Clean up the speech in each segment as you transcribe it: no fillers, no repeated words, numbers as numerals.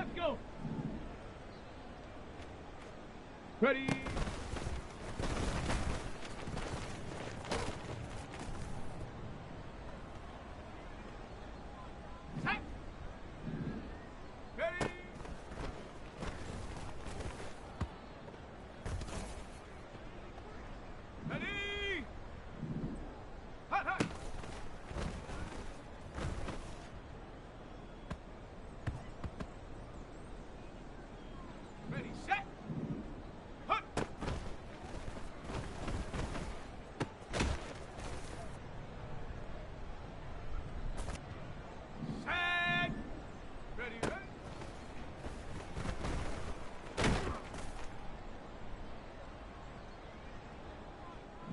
Let's go. Ready. Set. Ready. Ready. Hot, hot. Ready, set. Hut. Set. Ready, ready.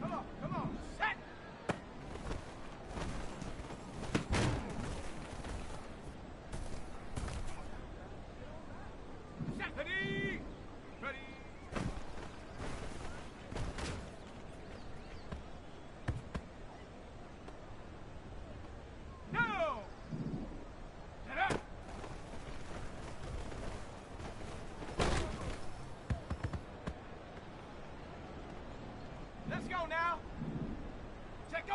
Come on, set. Set. Ready. Ready. No. Set up. Let's go now. Check go.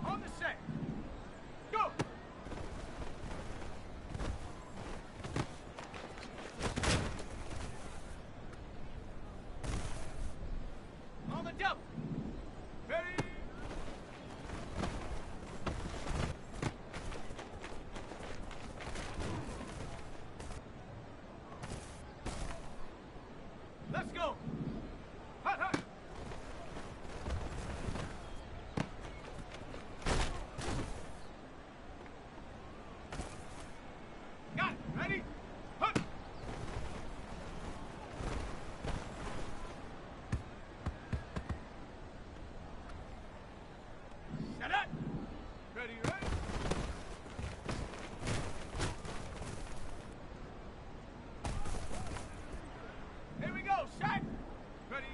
On the set. Go. On the double. Ready. Let's go. Hot, hot. Got it. Ready? Hut. Set up. Ready, ready. Here we go. Set. Ready.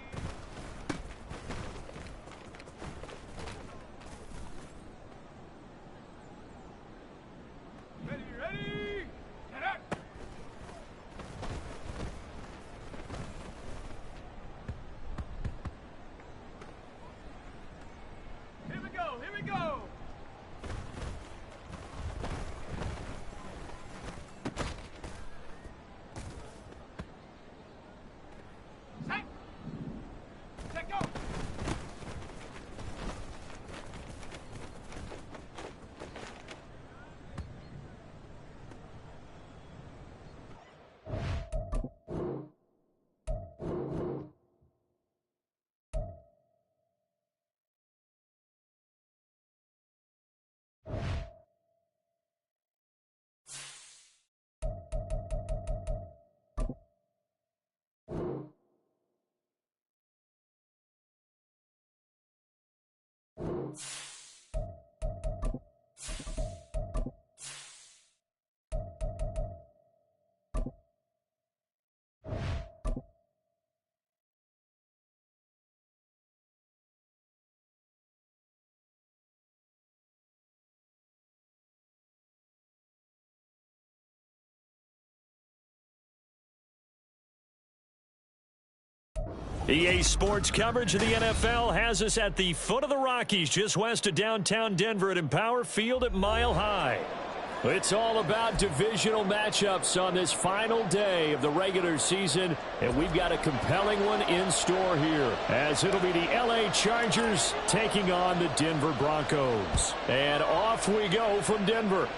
Ready, ready. Set up. Here we go. Here we go. Set. Set go. EA Sports coverage of the NFL has us at the foot of the Rockies, just west of downtown Denver at Empower Field at Mile High. It's all about divisional matchups on this final day of the regular season, and we've got a compelling one in store here, as it'll be the LA Chargers taking on the Denver Broncos. And off we go from Denver.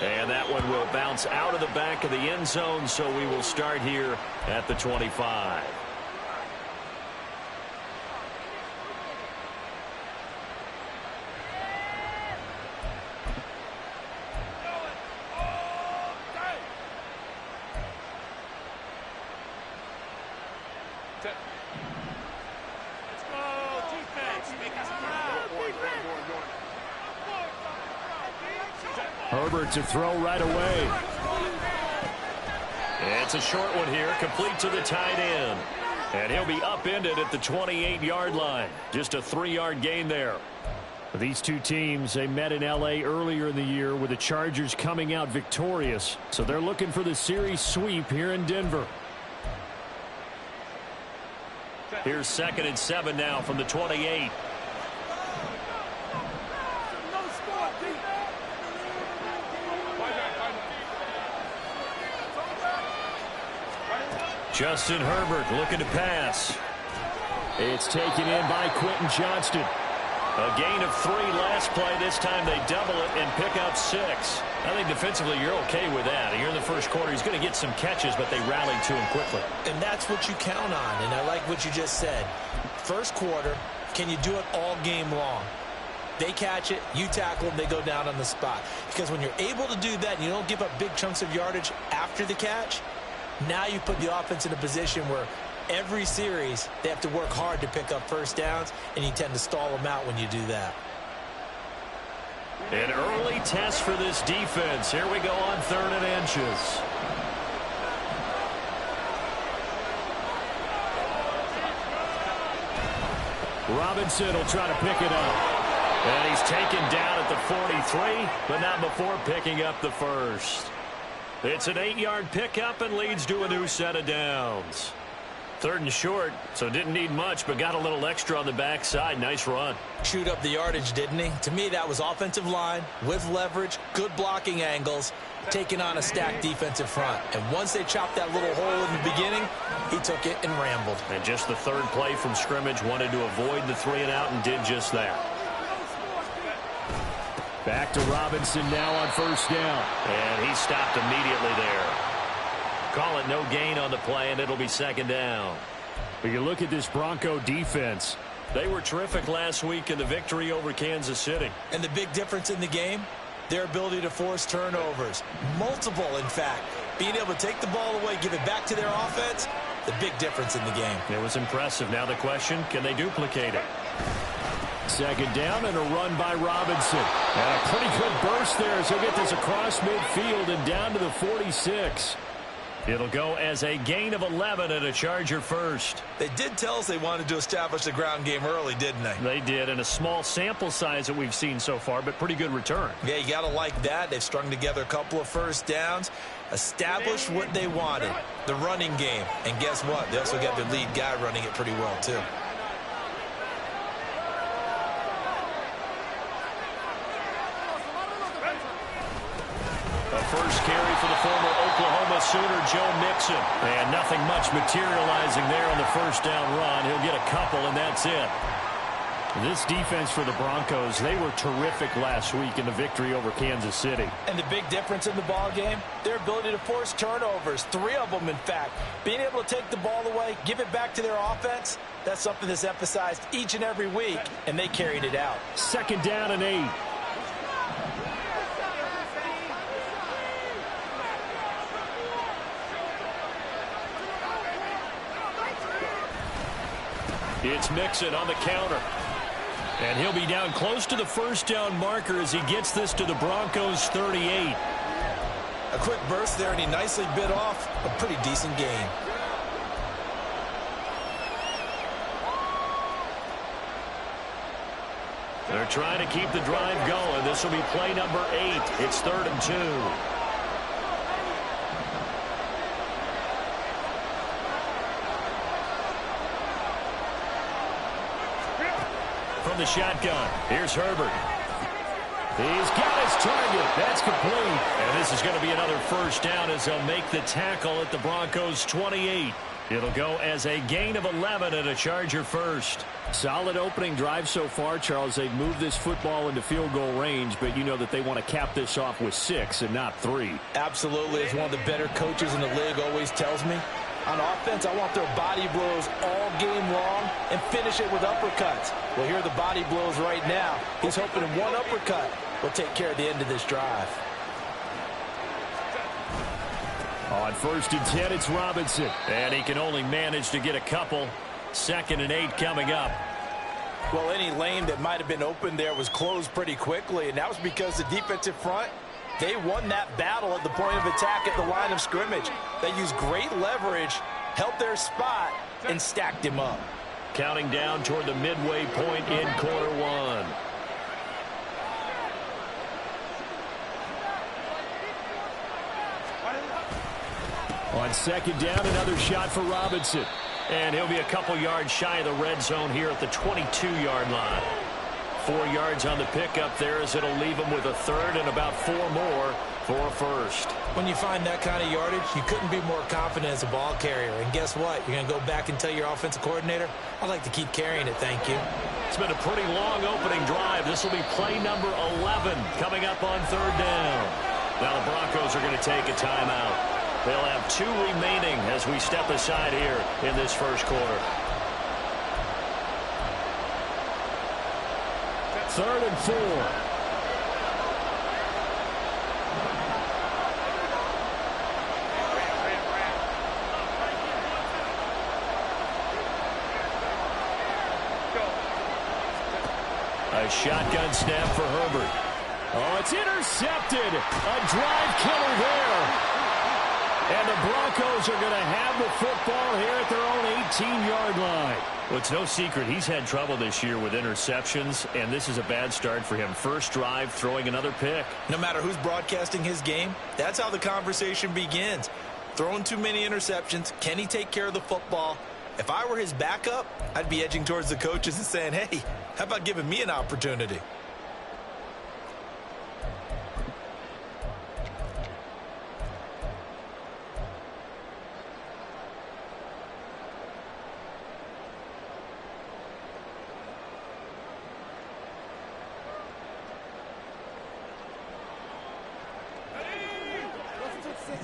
And that one will bounce out of the back of the end zone, so we will start here at the 25. Herbert to throw right away. It's a short one here, complete to the tight end. And he'll be upended at the 28-yard line. Just a 3-yard gain there. These two teams, they met in L.A. earlier in the year with the Chargers coming out victorious. So they're looking for the series sweep here in Denver. Here's 2nd and 7 now from the 28. Justin Herbert looking to pass. It's taken in by Quentin Johnston. A gain of 3 last play. This time they double it and pick up 6. I think defensively you're okay with that. Here in the first quarter, he's going to get some catches, but they rallied to him quickly. And that's what you count on, and I like what you just said. First quarter, can you do it all game long? They catch it, you tackle them, they go down on the spot. Because when you're able to do that and you don't give up big chunks of yardage after the catch, now you put the offense in a position where every series they have to work hard to pick up first downs, and you tend to stall them out when you do that. An early test for this defense. Here we go on 3rd and inches. Robinson will try to pick it up. And he's taken down at the 43, but not before picking up the first. It's an 8-yard pickup and leads to a new set of downs. 3rd and short, so didn't need much, but got a little extra on the backside. Nice run. Chewed up the yardage, didn't he? To me, that was offensive line with leverage, good blocking angles, taking on a stacked defensive front. And once they chopped that little hole in the beginning, he took it and rambled. And just the 3rd play from scrimmage, wanted to avoid the 3-and-out and did just that. Back to Robinson now on 1st down. And he stopped immediately there. Call it no gain on the play, and it'll be 2nd down. But you look at this Bronco defense. They were terrific last week in the victory over Kansas City. And the big difference in the game, their ability to force turnovers. Multiple, in fact. Being able to take the ball away, give it back to their offense, the big difference in the game. It was impressive. Now the question, can they duplicate it? 2nd down and a run by Robinson. And a pretty good burst there as he'll get this across midfield and down to the 46. It'll go as a gain of 11 and a Charger first. They did tell us they wanted to establish the ground game early, didn't they? They did, and a small sample size that we've seen so far, but pretty good return. Yeah, you got to like that. They've strung together a couple of first downs, established what they wanted, the running game. And guess what? They also got their lead guy running it pretty well, too. First carry for the former Oklahoma Sooner, Joe Mixon. And nothing much materializing there on the 1st down run. He'll get a couple, and that's it. This defense for the Broncos, they were terrific last week in the victory over Kansas City. And the big difference in the ball game, their ability to force turnovers, 3 of them, in fact. Being able to take the ball away, give it back to their offense, that's something that's emphasized each and every week, and they carried it out. 2nd down and 8. It's Mixon on the counter. And he'll be down close to the 1st down marker as he gets this to the Broncos 38. A quick burst there, and he nicely bit off a pretty decent gain. They're trying to keep the drive going. This will be play number 8. It's 3rd and 2. From the shotgun, here's Herbert. He's got his target. That's complete. And this is going to be another 1st down as they'll make the tackle at the Broncos 28. It'll go as a gain of 11 and a Charger first. Solid opening drive so far, Charles. They've moved this football into field goal range, but you know that they want to cap this off with 6 and not 3. Absolutely. As one of the better coaches in the league always tells me, on offense, I want their body blows all game long and finish it with uppercuts. Well, here are the body blows right now. He's hoping in one uppercut will take care of the end of this drive. On 1st and 10, it's Robinson. And he can only manage to get a couple. 2nd and 8 coming up. Well, any lane that might have been open there was closed pretty quickly, and that was because the defensive front, they won that battle at the point of attack at the line of scrimmage. They used great leverage, held their spot, and stacked him up. Counting down toward the midway point in quarter one. On second down, another shot for Robinson. And he'll be a couple yards shy of the red zone here at the 22-yard line. 4 yards on the pickup there as it'll leave him with a third and about 4 more for a first. When you find that kind of yardage, you couldn't be more confident as a ball carrier. And guess what? You're going to go back and tell your offensive coordinator, I'd like to keep carrying it, thank you. It's been a pretty long opening drive. This will be play number 11 coming up on third down. Now the Broncos are going to take a timeout. They'll have 2 remaining as we step aside here in this first quarter. Third and 4. A shotgun snap for Herbert. Oh, it's intercepted. A drive killer there. And the Broncos are going to have the football here at their own 18-yard line. Well, it's no secret he's had trouble this year with interceptions, and this is a bad start for him. First drive, throwing another pick. No matter who's broadcasting his game, that's how the conversation begins. Throwing too many interceptions, can he take care of the football? If I were his backup, I'd be edging towards the coaches and saying, hey, how about giving me an opportunity?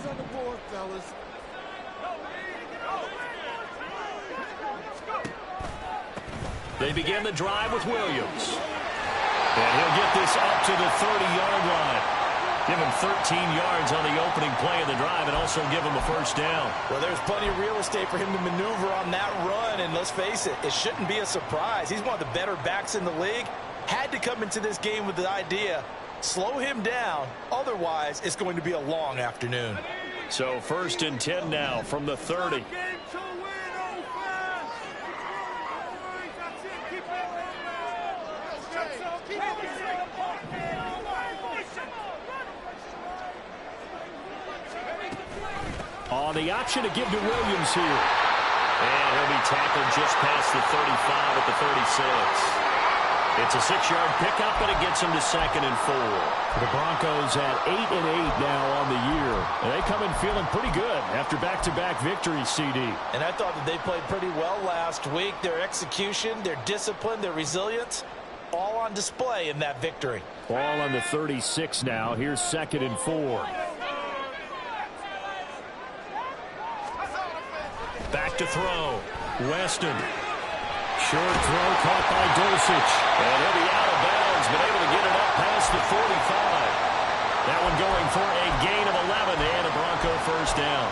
On the board, fellas. They begin the drive with Williams. And he'll get this up to the 30-yard line. Give him 13 yards on the opening play of the drive and also give him a first down. Well, there's plenty of real estate for him to maneuver on that run, and let's face it, it shouldn't be a surprise. He's one of the better backs in the league. Had to come into this game with the idea, slow him down, otherwise it's going to be a long afternoon. So first and 10 now from the 30. On the option to give to Williams here. And he'll be tackled just past the 35 at the 36. It's a 6-yard pickup, and it gets him to 2nd and 4. The Broncos at 8-8 now on the year. And they come in feeling pretty good after back-to-back victories, CD. And I thought that they played pretty well last week. Their execution, their discipline, their resilience, all on display in that victory. Ball on the 36 now. Here's 2nd and 4. Back to throw. Weston. Short throw caught by Dulcich. And he'll be out of bounds, but able to get it up past the 45. That one going for a gain of 11 and a Bronco first down.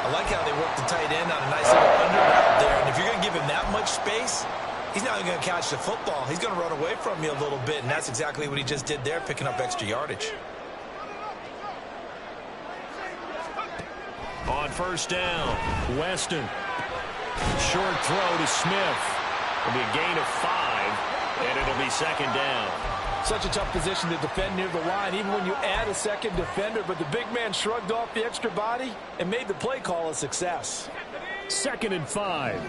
I like how they worked the tight end on a nice little under route there. And if you're going to give him that much space, he's not going to catch the football. He's going to run away from you a little bit, and that's exactly what he just did there, picking up extra yardage. On first down, Weston. short throw to Smith. It'll be a gain of 5, and it'll be 2nd down. Such a tough position to defend near the line, even when you add a second defender, but the big man shrugged off the extra body and made the play call a success. 2nd and 5.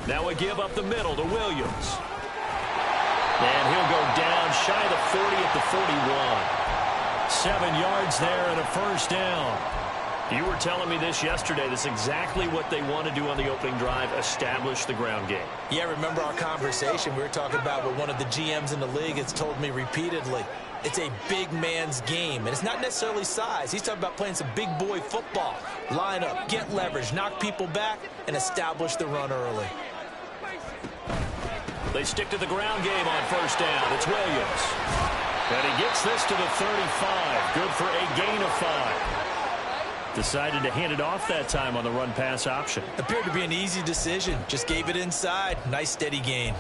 Now we give up the middle to Williams. And he'll go down shy of the 40 at the 41. 7 yards there and a first down. You were telling me this yesterday. This is exactly what they want to do on the opening drive, establish the ground game. Yeah, remember our conversation we were talking about what one of the GMs in the league has told me repeatedly. It's a big man's game, and it's not necessarily size. He's talking about playing some big boy football. Line up, get leverage, knock people back, and establish the run early. They stick to the ground game on first down. It's Williams. And he gets this to the 35. Good for a gain of 5. Decided to hand it off that time on the run-pass option. Appeared to be an easy decision. Just gave it inside. Nice steady gain.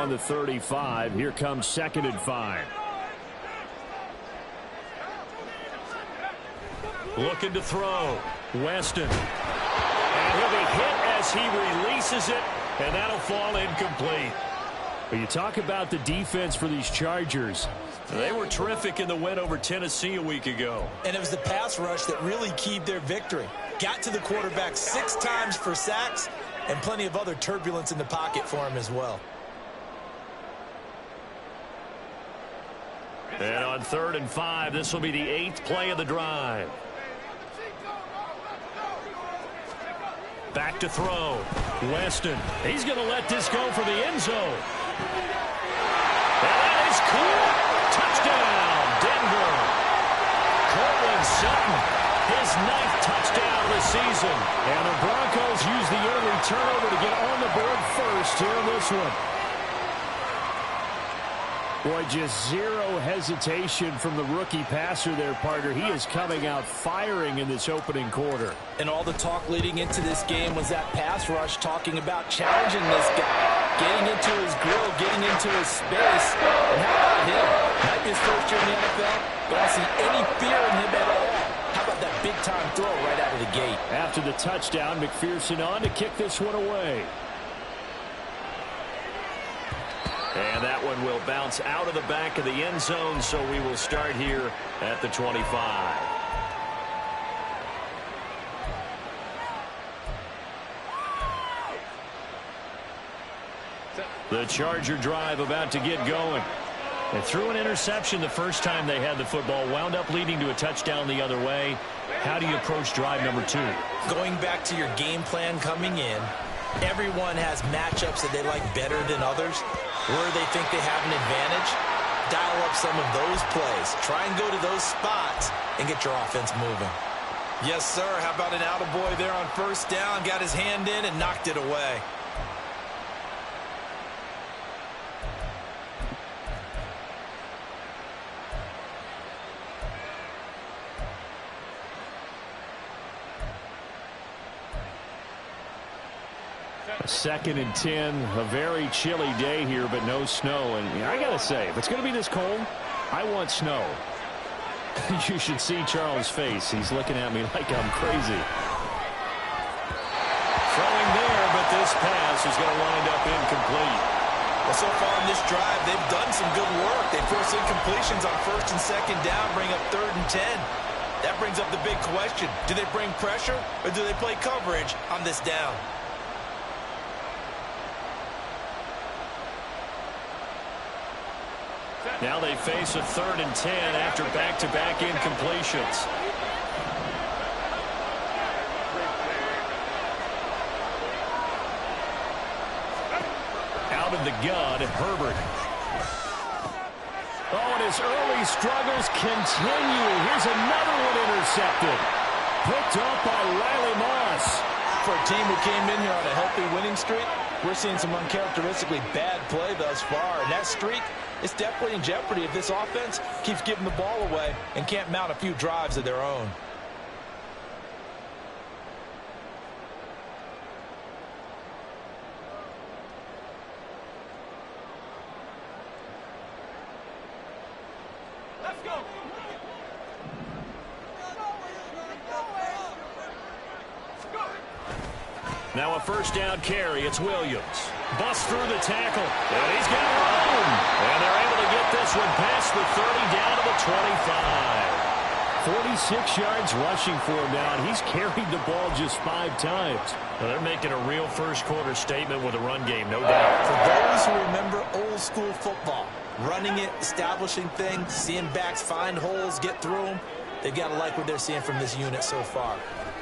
on the 35. Here comes 2nd and 5. Looking to throw. Weston. And he'll be hit as he releases it, and that'll fall incomplete. But you talk about the defense for these Chargers. They were terrific in the win over Tennessee a week ago. And it was the pass rush that really keyed their victory. Got to the quarterback 6 times for sacks and plenty of other turbulence in the pocket for him as well. And on 3rd and 5, this will be the 8th play of the drive. Back to throw. Weston. He's going to let this go for the end zone. And that is cool. Touchdown, Denver. Cortland Sutton, his 9th touchdown of the season. And the Broncos use the early turnover to get on the board first here in this one. Boy, just zero hesitation from the rookie passer there, partner. He is coming out firing in this opening quarter. And all the talk leading into this game was that pass rush talking about challenging this guy, getting into his grill, getting into his space. And how about him? Might be his first year in the NFL, but I don't see any fear in him at all. How about that big-time throw right out of the gate? After the touchdown, McPherson on to kick this one away. And that one will bounce out of the back of the end zone, so we will start here at the 25. The Charger drive about to get going. They threw an interception the first time they had the football, wound up leading to a touchdown the other way. How do you approach drive number 2? Going back to your game plan coming in, everyone has matchups that they like better than others. Where they think they have an advantage, dial up some of those plays. Try and go to those spots and get your offense moving. Yes, sir. How about an attaboy there on 1st down? Got his hand in and knocked it away. Second and 10, a very chilly day here, but no snow. And I got to say, if it's going to be this cold, I want snow. You should see Charles' face. He's looking at me like I'm crazy. Throwing there, but this pass is going to wind up incomplete. Well, so far in this drive, they've done some good work. They force incompletions on 1st and 2nd down, bring up 3rd and 10. That brings up the big question. Do they bring pressure or do they play coverage on this down? Now they face a 3rd and 10 after back-to-back incompletions. Out of the gun, Herbert. Oh, and his early struggles continue. Here's another one intercepted. Picked up by Riley Moss. For a team who came in here on a healthy winning streak, we're seeing some uncharacteristically bad play thus far. And that streak is definitely in jeopardy if this offense keeps giving the ball away and can't mount a few drives of their own. Let's go. Now a 1st down carry. It's Williams. Busts through the tackle. And he's got room. And they're able to get this one past the 30 down to the 25. 46 yards rushing for him now, and he's carried the ball just 5 times. Well, they're making a real first-quarter statement with a run game, no doubt. For those who remember old-school football, running it, establishing things, seeing backs find holes, get through them, they've got to like what they're seeing from this unit so far.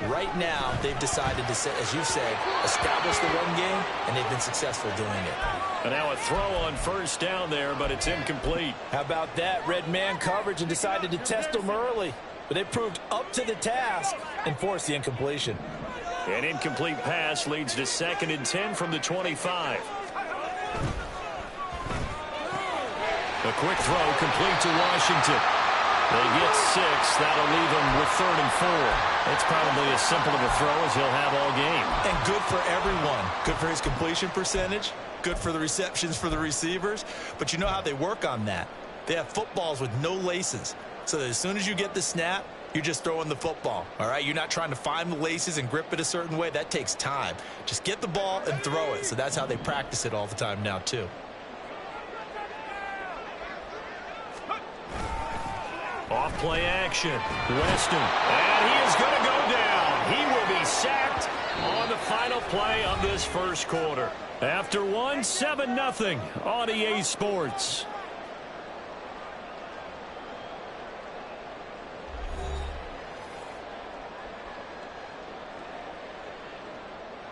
Right now, they've decided to, as you said, establish the run game, and they've been successful doing it. And now a throw on 1st down there, but it's incomplete. How about that? Red man coverage and decided to test them early. But they proved up to the task and forced the incompletion. An incomplete pass leads to 2nd and 10 from the 25. A quick throw complete to Washington. They get 6. That'll leave him with 3rd and 4. It's probably as simple of a throw as he'll have all game. And good for everyone. Good for his completion percentage. Good for the receptions for the receivers. But you know how they work on that. They have footballs with no laces. So that as soon as you get the snap, you're just throwing the football. All right? You're not trying to find the laces and grip it a certain way. That takes time. Just get the ball and throw it. So that's how they practice it all the time now, too. Off play action. Weston. And he is going to go down. He will be sacked on the final play of this first quarter. After 1, 7-0 on EA Sports.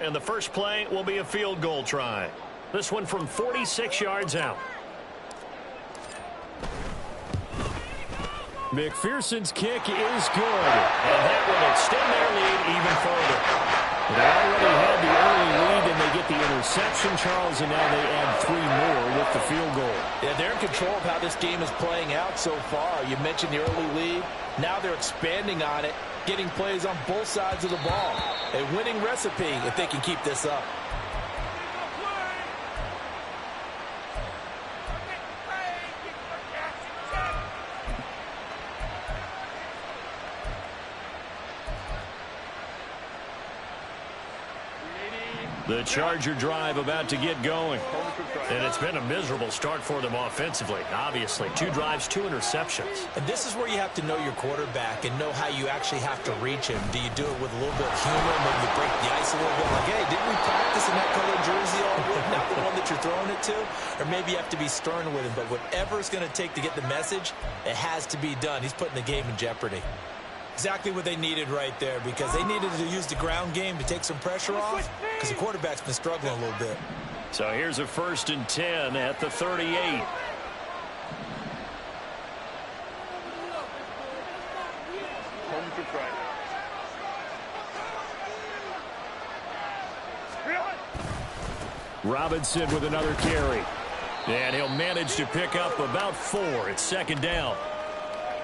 And the first play will be a field goal try. This one from 46 yards out. McPherson's kick is good. And that will extend their lead even further. They already had the early lead, and they get the interception, Charles, and now they add 3 more with the field goal. Yeah, they're in control of how this game is playing out so far. You mentioned the early lead. Now they're expanding on it, getting plays on both sides of the ball. A winning recipe if they can keep this up. The Charger drive about to get going. And it's been a miserable start for them offensively. Obviously, 2 drives, 2 interceptions. And this is where you have to know your quarterback and know how you actually have to reach him. Do you do it with a little bit of humor? Maybe you break the ice a little bit. Like, hey, didn't we practice in that color jersey all week? Not the one that you're throwing it to. Or maybe you have to be stern with him. But whatever it's going to take to get the message, it has to be done. He's putting the game in jeopardy. Exactly what they needed right there, because they needed to use the ground game to take some pressure off, because the quarterback's been struggling a little bit. So here's a 1st and 10 at the 38. Robinson with another carry. And he'll manage to pick up about 4. It's 2nd down.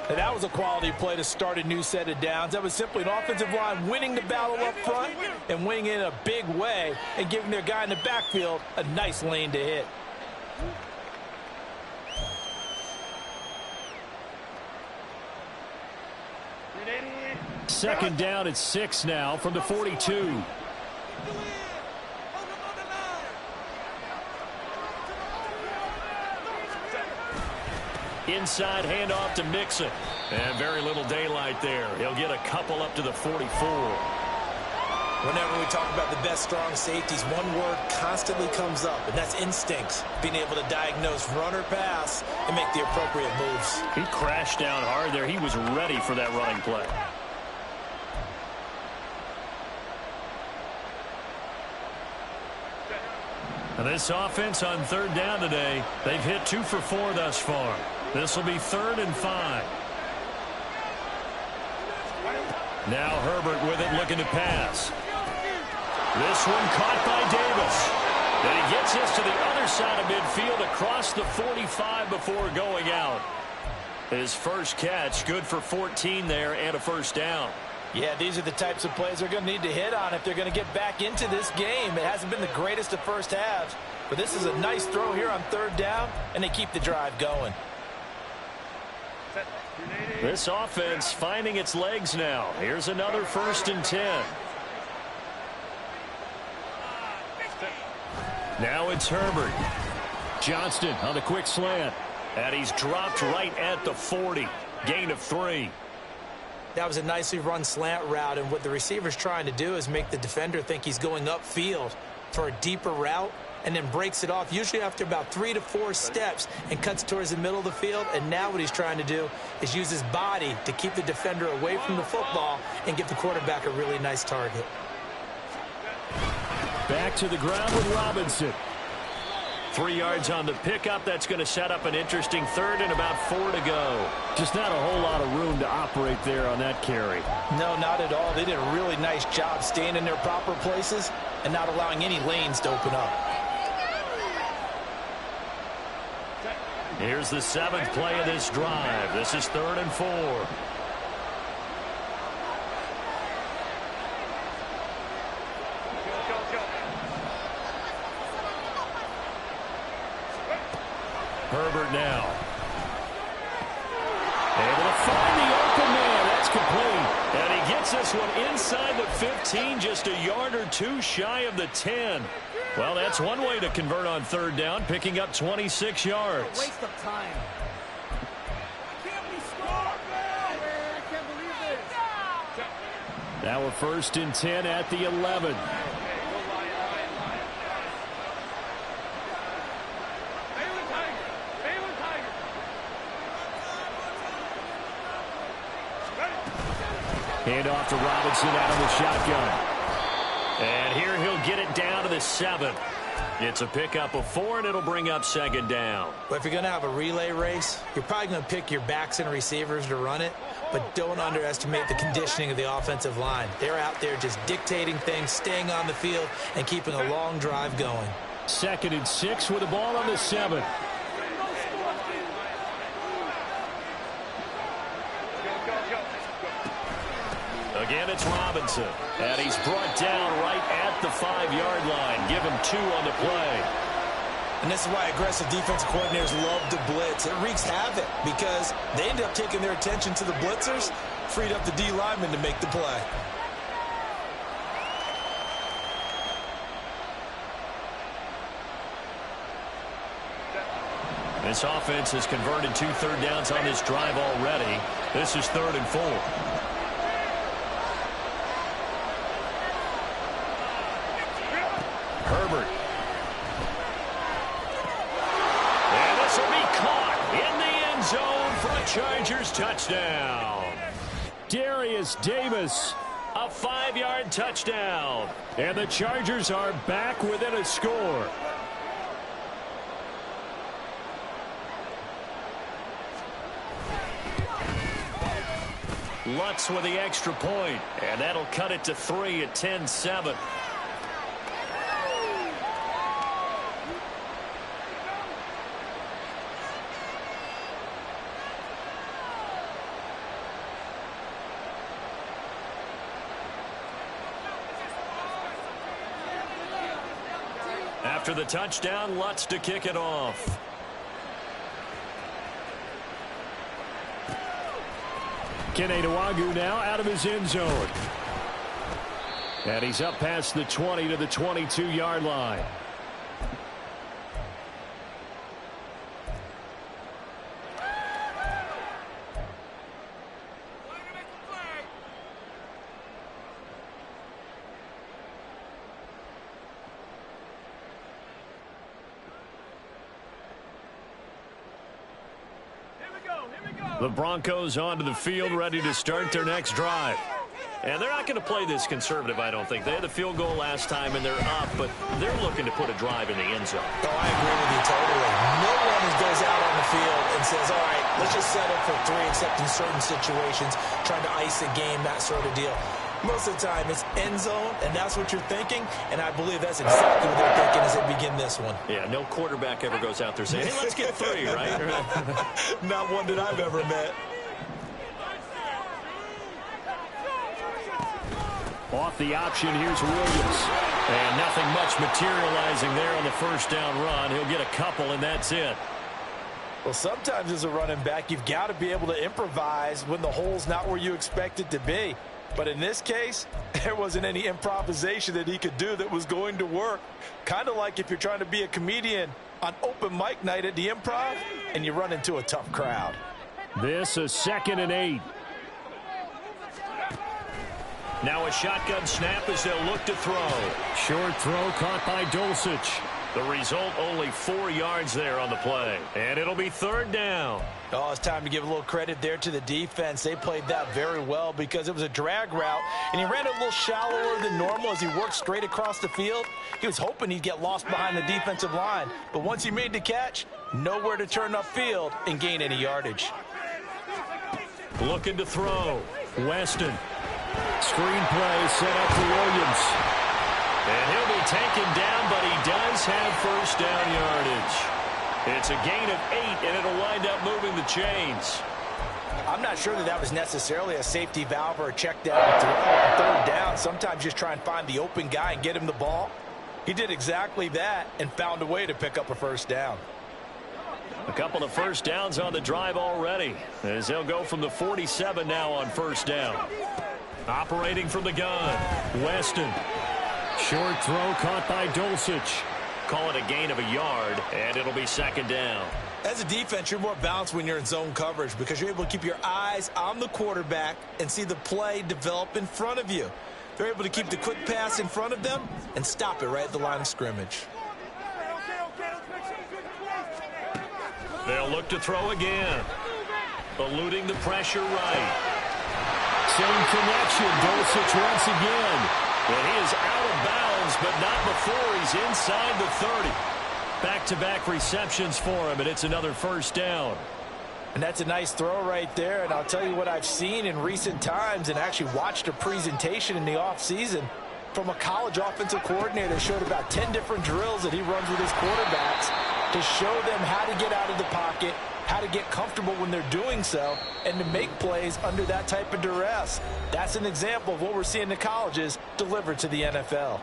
And that was a quality play to start a new set of downs. That was simply an offensive line winning the battle up front and winning it in a big way and giving their guy in the backfield a nice lane to hit. Second down at 6 now from the 42. Inside handoff to Mixon. And very little daylight there. He'll get a couple up to the 44. Whenever we talk about the best strong safeties, one word constantly comes up, and that's instincts. Being able to diagnose run or pass and make the appropriate moves. He crashed down hard there. He was ready for that running play. And this offense on 3rd down today, they've hit 2 for 4 thus far. This will be 3rd and 5. Now Herbert with it, looking to pass. This one caught by Davis. And he gets this to the other side of midfield across the 45 before going out. His first catch, good for 14 there and a 1st down. Yeah, these are the types of plays they're going to need to hit on if they're going to get back into this game. It hasn't been the greatest of first halves, but this is a nice throw here on 3rd down, and they keep the drive going. This offense finding its legs now. Here's another 1st and 10. Now it's Herbert. Johnston on the quick slant. And he's dropped right at the 40. Gain of 3. That was a nicely run slant route, and what the receiver's trying to do is make the defender think he's going upfield for a deeper route, and then breaks it off, usually after about 3 to 4 steps, and cuts towards the middle of the field. And now what he's trying to do is use his body to keep the defender away from the football and give the quarterback a really nice target. Back to the ground with Robinson. 3 yards on the pickup. That's going to set up an interesting 3rd and about 4 to go. Just not a whole lot of room to operate there on that carry. No, not at all. They did a really nice job staying in their proper places and not allowing any lanes to open up. Here's the 7th play of this drive. This is 3rd and 4. Herbert now. Able to find the open man. That's complete. And he gets this one inside the 15, just a yard or two shy of the 10. Well, that's one way to convert on 3rd down, picking up 26 yards. Waste of time. Can't we score, man? I can't believe this. Now we're 1st and 10 at the 11. Hand off to Robinson out of the shotgun. And here he'll get it down to the 7. It's a pickup of 4, and it'll bring up 2nd down. But if you're going to have a relay race, you're probably going to pick your backs and receivers to run it, but don't underestimate the conditioning of the offensive line. They're out there just dictating things, staying on the field, and keeping a long drive going. 2nd and 6 with the ball on the 7. Again, it's Robinson. And he's brought down right at the 5-yard line. Give him 2 on the play. And this is why aggressive defensive coordinators love to blitz. It wreaks havoc because they end up taking their attention to the blitzers, freed up the D lineman to make the play. This offense has converted 2 third downs on this drive already. This is 3rd and 4. Herbert. And this will be caught in the end zone for a Chargers touchdown. Darius Davis, A 5-yard touchdown. and the Chargers are back within a score. Lutz with the extra point, and that'll cut it to 3 at 10-7. After the touchdown, Lutz to kick it off. Kenedawagu now out of his end zone. And he's up past the 20 to the 22-yard line. The Broncos onto the field, ready to start their next drive. And they're not going to play this conservative, I don't think. They had the field goal last time, and they're up, but they're looking to put a drive in the end zone. Oh, I agree with you totally. No one goes out on the field and says, all right, let's just settle for 3, except in certain situations, trying to ice a game, that sort of deal. Most of the time, it's end zone, and that's what you're thinking, and I believe that's exactly what they're thinking as they begin this one. Yeah, no quarterback ever goes out there saying, hey, let's get 3, right? Not one that I've ever met. Off the option, here's Williams. And nothing much materializing there on the first down run. He'll get a couple, and that's it. Well, sometimes as a running back, you've got to be able to improvise when the hole's not where you expect it to be. But in this case, there wasn't any improvisation that he could do that was going to work. Kind of like if you're trying to be a comedian on open mic night at the Improv and you run into a tough crowd. This is 2nd and 8. Now a shotgun snap as they'll look to throw. Short throw caught by Dulcich. The result, only 4 yards there on the play. And it'll be 3rd down. Oh, it's time to give a little credit there to the defense. They played that very well because it was a drag route, and he ran it a little shallower than normal as he worked straight across the field. He was hoping he'd get lost behind the defensive line, but once he made the catch, nowhere to turn upfield and gain any yardage. Looking to throw. Weston. Screen play set up for Williams. And he'll be taken down, but he does have first down yardage. It's a gain of 8, and it'll wind up moving the chains. I'm not sure that was necessarily a safety valve or a check down throw. Third down, sometimes just try and find the open guy and get him the ball. He did exactly that and found a way to pick up a first down. A couple of first downs on the drive already, as they'll go from the 47 now on first down. Operating from the gun, Weston. Short throw caught by Dulcich. Call it a gain of a yard, and it'll be second down. As a defense, you're more balanced when you're in zone coverage because you're able to keep your eyes on the quarterback and see the play develop in front of you. They're able to keep the quick pass in front of them and stop it right at the line of scrimmage. They'll look to throw again. Eluding the pressure right. Same connection. Dulcich once again. And he is out of bounds, but not before he's inside the 30. Back-to-back receptions for him, and it's another first down. And that's a nice throw right there. And I'll tell you what I've seen in recent times and actually watched a presentation in the offseason from a college offensive coordinator. Showed about 10 different drills that he runs with his quarterbacks to show them how to get out of the pocket, how to get comfortable when they're doing so, and to make plays under that type of duress. That's an example of what we're seeing in the colleges delivered to the NFL.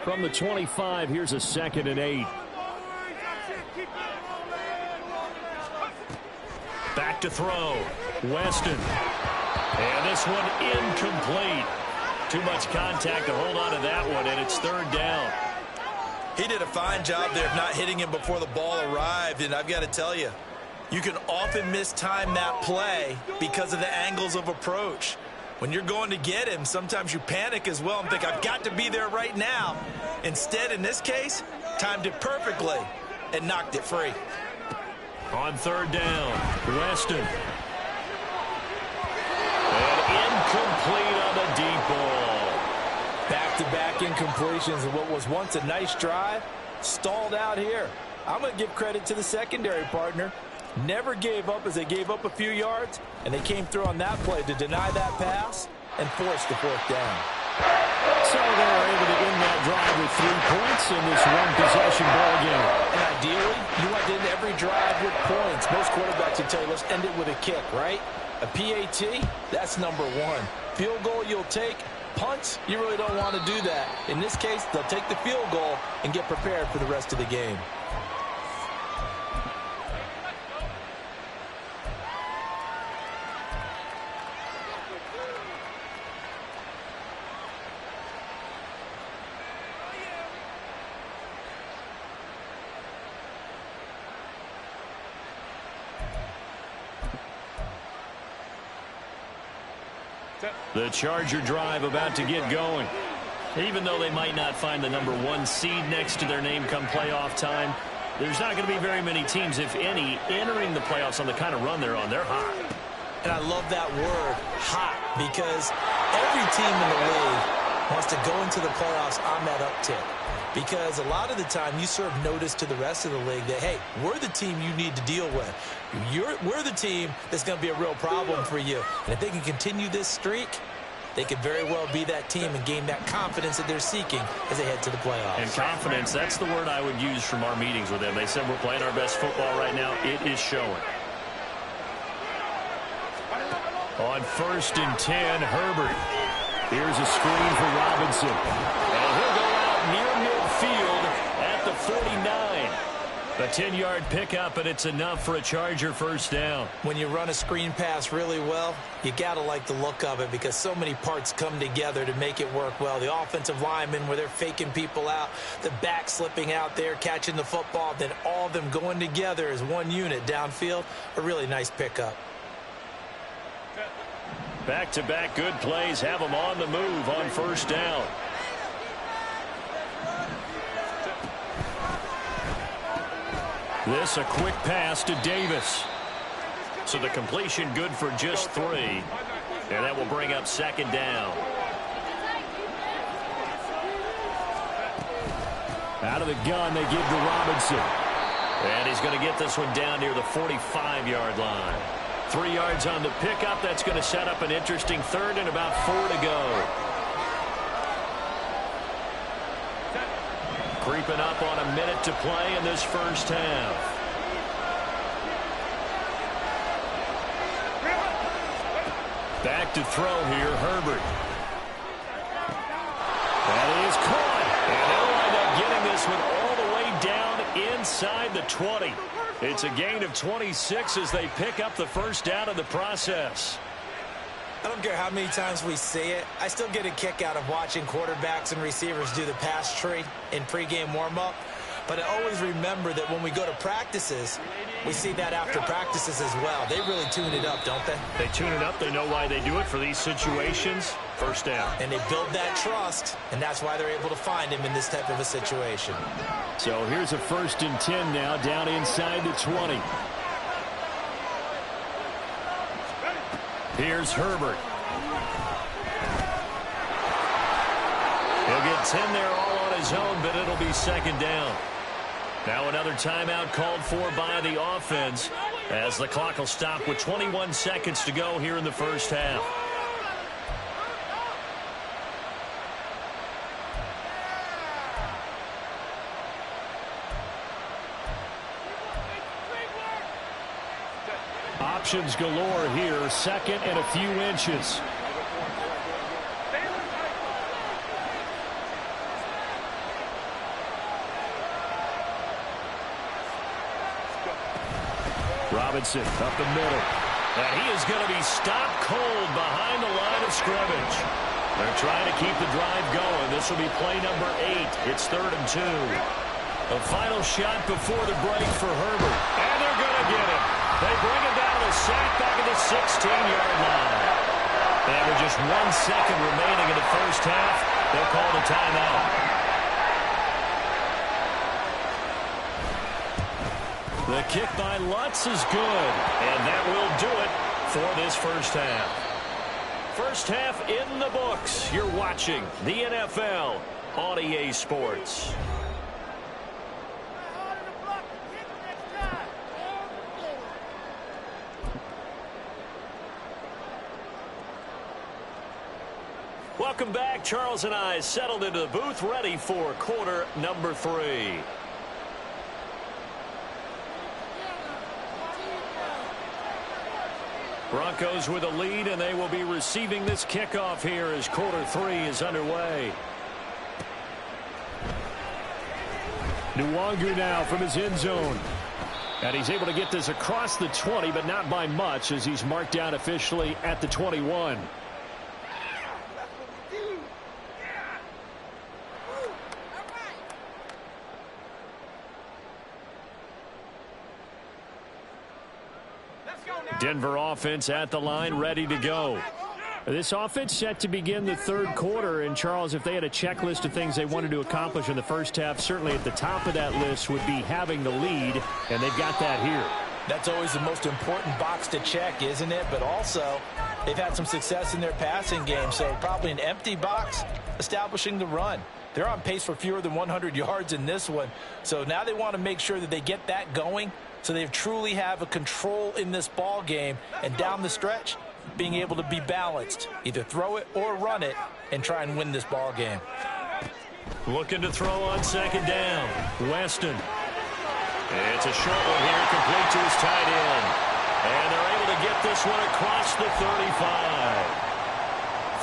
From the 25, here's a 2nd and 8. Back to throw. Weston. And this one incomplete. Too much contact to hold on to that one, and it's third down. He did a fine job there of not hitting him before the ball arrived, and I've got to tell you, you can often mistime that play because of the angles of approach. When you're going to get him, sometimes you panic as well and think, I've got to be there right now. Instead, in this case, timed it perfectly and knocked it free. On third down, Weston. And incomplete on the deep ball. Back-to-back incompletions of what was once a nice drive, stalled out here. I'm going to give credit to the secondary partner. Never gave up as they gave up a few yards, and they came through on that play to deny that pass and force the fourth down. So they were able to end that drive with 3 points in this one-possession ball game. And ideally, you want to end every drive with points. Most quarterbacks would tell you, let's end it with a kick, right? A PAT, that's number 1. Field goal you'll take. Punts, you really don't want to do that. In this case, they'll take the field goal and get prepared for the rest of the game. The Charger drive about to get going. Even though they might not find the number 1 seed next to their name come playoff time, there's not going to be very many teams, if any, entering the playoffs on the kind of run they're on. They're hot. And I love that word, hot, because every team in the league wants to go into the playoffs on that uptick. Because a lot of the time you serve notice to the rest of the league that, hey, we're the team you need to deal with. We're the team that's going to be a real problem for you. And if they can continue this streak, they could very well be that team and gain that confidence that they're seeking as they head to the playoffs. And confidence, that's the word I would use from our meetings with them. They said we're playing our best football right now. It is showing. On 1st and 10, Herbert. Here's a screen for Robinson. And he'll go out near midfield at the 49. A 10-yard pickup, and it's enough for a Charger first down. When you run a screen pass really well, you got to like the look of it because so many parts come together to make it work well. The offensive linemen where they're faking people out, the back slipping out there, catching the football, then all of them going together as one unit downfield. A really nice pickup. Back-to-back good plays have them on the move on first down. This a quick pass to Davis. So the completion good for just 3. And that will bring up second down. Out of the gun, they give to Robinson. And he's going to get this one down near the 45-yard line. 3 yards on the pickup. That's going to set up an interesting third and about 4 to go. Creeping up on a minute to play in this first half. Back to throw here, Herbert. That is caught. And they'll wind up getting this one all the way down inside the 20. It's a gain of 26 as they pick up the first down in the process. I don't care how many times we see it. I still get a kick out of watching quarterbacks and receivers do the pass tree in pregame warm-up. But I always remember that when we go to practices, we see that after practices as well. They really tune it up, don't they? They tune it up. They know why they do it for these situations. First down. And they build that trust, and that's why they're able to find him in this type of a situation. So here's a 1st and 10 now, down inside the 20. Here's Herbert. He'll get 10 there all on his own, but it'll be 2nd down. Now another timeout called for by the offense as the clock will stop with 21 seconds to go here in the first half. Options galore here, 2nd and a few inches. Robinson up the middle. And he is going to be stopped cold behind the line of scrimmage. They're trying to keep the drive going. This will be play number 8. It's 3rd and 2. A final shot before the break for Herbert. And they're going to get him. They bring him down to the sack back at the 16-yard line. And with just 1 second remaining in the first half, they'll call the timeout. The kick by Lutz is good, and that will do it for this first half. First half in the books. You're watching the NFL on EA Sports. Welcome back. Charles and I settled into the booth, ready for quarter number 3. Broncos with a lead, and they will be receiving this kickoff here as quarter 3 is underway. Nwangu now from his end zone. And he's able to get this across the 20, but not by much as he's marked down officially at the 21. Denver offense at the line, ready to go. This offense set to begin the 3rd quarter. And, Charles, if they had a checklist of things they wanted to accomplish in the first half, certainly at the top of that list would be having the lead, and they've got that here. That's always the most important box to check, isn't it? But also, they've had some success in their passing game, so probably an empty box establishing the run. They're on pace for fewer than 100 yards in this one, so now they want to make sure that they get that going so they truly have a control in this ball game, and down the stretch, being able to be balanced, either throw it or run it, and try and win this ball game. Looking to throw on 2nd down. Weston. It's a short one here, complete to his tight end. And they're able to get this one across the 35.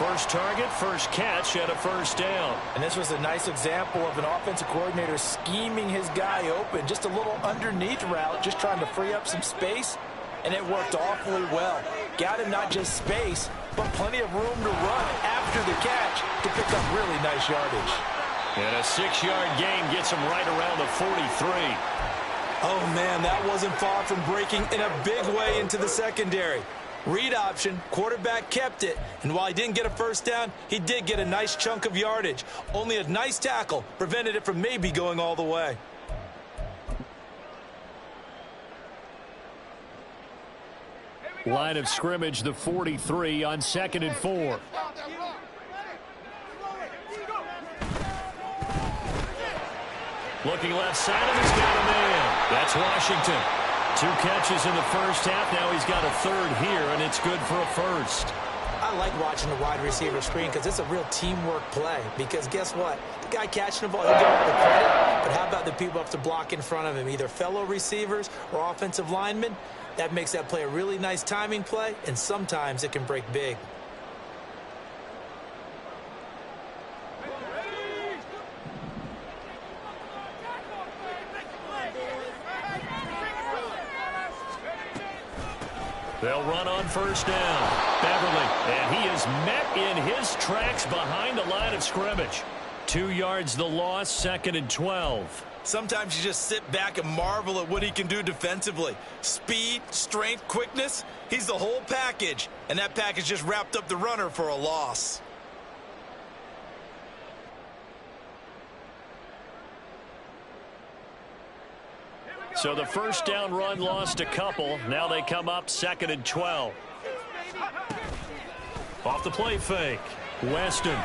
First target, first catch, and a first down. And this was a nice example of an offensive coordinator scheming his guy open. Just a little underneath route, just trying to free up some space, and it worked awfully well. Got him not just space, but plenty of room to run after the catch to pick up really nice yardage. And a 6-yard gain gets him right around the 43. Oh, man, that wasn't far from breaking in a big way into the secondary. Read option, quarterback kept it, and while he didn't get a first down, he did get a nice chunk of yardage. Only a nice tackle prevented it from maybe going all the way. Line of scrimmage, the 43 on 2nd and 4. Looking left side of his got a man. That's Washington. 2 catches in the first half. Now he's got a 3rd here, and it's good for a first. I I like watching the wide receiver screen because it's a real teamwork play. Because guess what? The guy catching the ball, he'll get all the credit. But how about the people up to block in front of him, either fellow receivers or offensive linemen? That makes that play a really nice timing play, and sometimes it can break big. They'll run on first down. Beverly, and he is met in his tracks behind the line of scrimmage. 2 yards the loss, 2nd and 12. Sometimes you just sit back and marvel at what he can do defensively. Speed, strength, quickness, he's the whole package. And that package just wrapped up the runner for a loss. So the first down run lost a couple. Now they come up 2nd and 12. Off the play fake. Weston.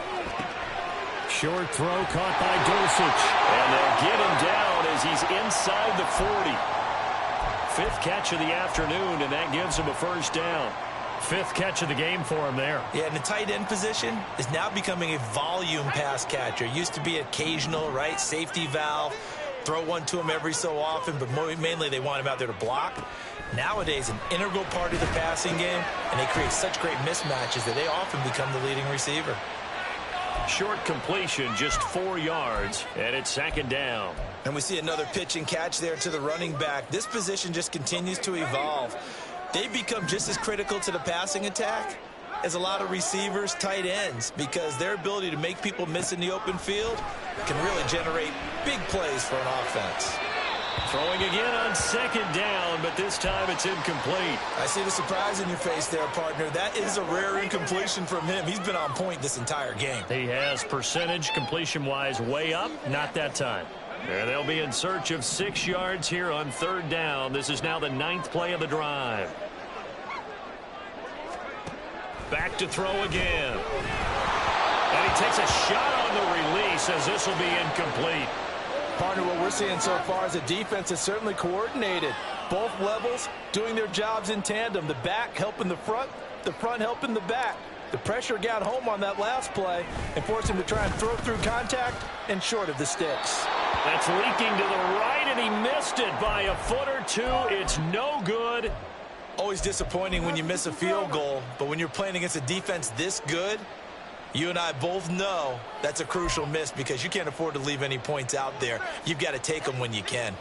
Short throw caught by Dulcich. And they'll get him down as he's inside the 40. 5th catch of the afternoon, and that gives him a first down. 5th catch of the game for him there. Yeah, and the tight end position is now becoming a volume pass catcher. Used to be occasional, right? Safety valve. Throw one to him every so often, but mainly they want him out there to block. Nowadays, an integral part of the passing game, and they create such great mismatches that they often become the leading receiver. Short completion, just 4 yards, and it's 2nd down. And we see another pitch and catch there to the running back. This position just continues to evolve. They become just as critical to the passing attack as a lot of receivers, tight ends, because their ability to make people miss in the open field can really generate big plays for an offense. Throwing again on 2nd down, but this time it's incomplete. I see the surprise in your face there, partner. That is a rare incompletion from him. He's been on point this entire game. He has percentage completion-wise way up, not that time. And they'll be in search of 6 yards here on 3rd down. This is now the 9th play of the drive. Back to throw again. And he takes a shot on the release as this will be incomplete. Partner, what we're seeing so far is the defense is certainly coordinated. Both levels doing their jobs in tandem. The back helping the front helping the back. The pressure got home on that last play and forced him to try and throw through contact and short of the sticks. That's leaking to the right, and he missed it by a foot or two. It's no good. Always disappointing when you miss a field goal, but when you're playing against a defense this good, you and I both know that's a crucial miss because you can't afford to leave any points out there. You've got to take them when you can.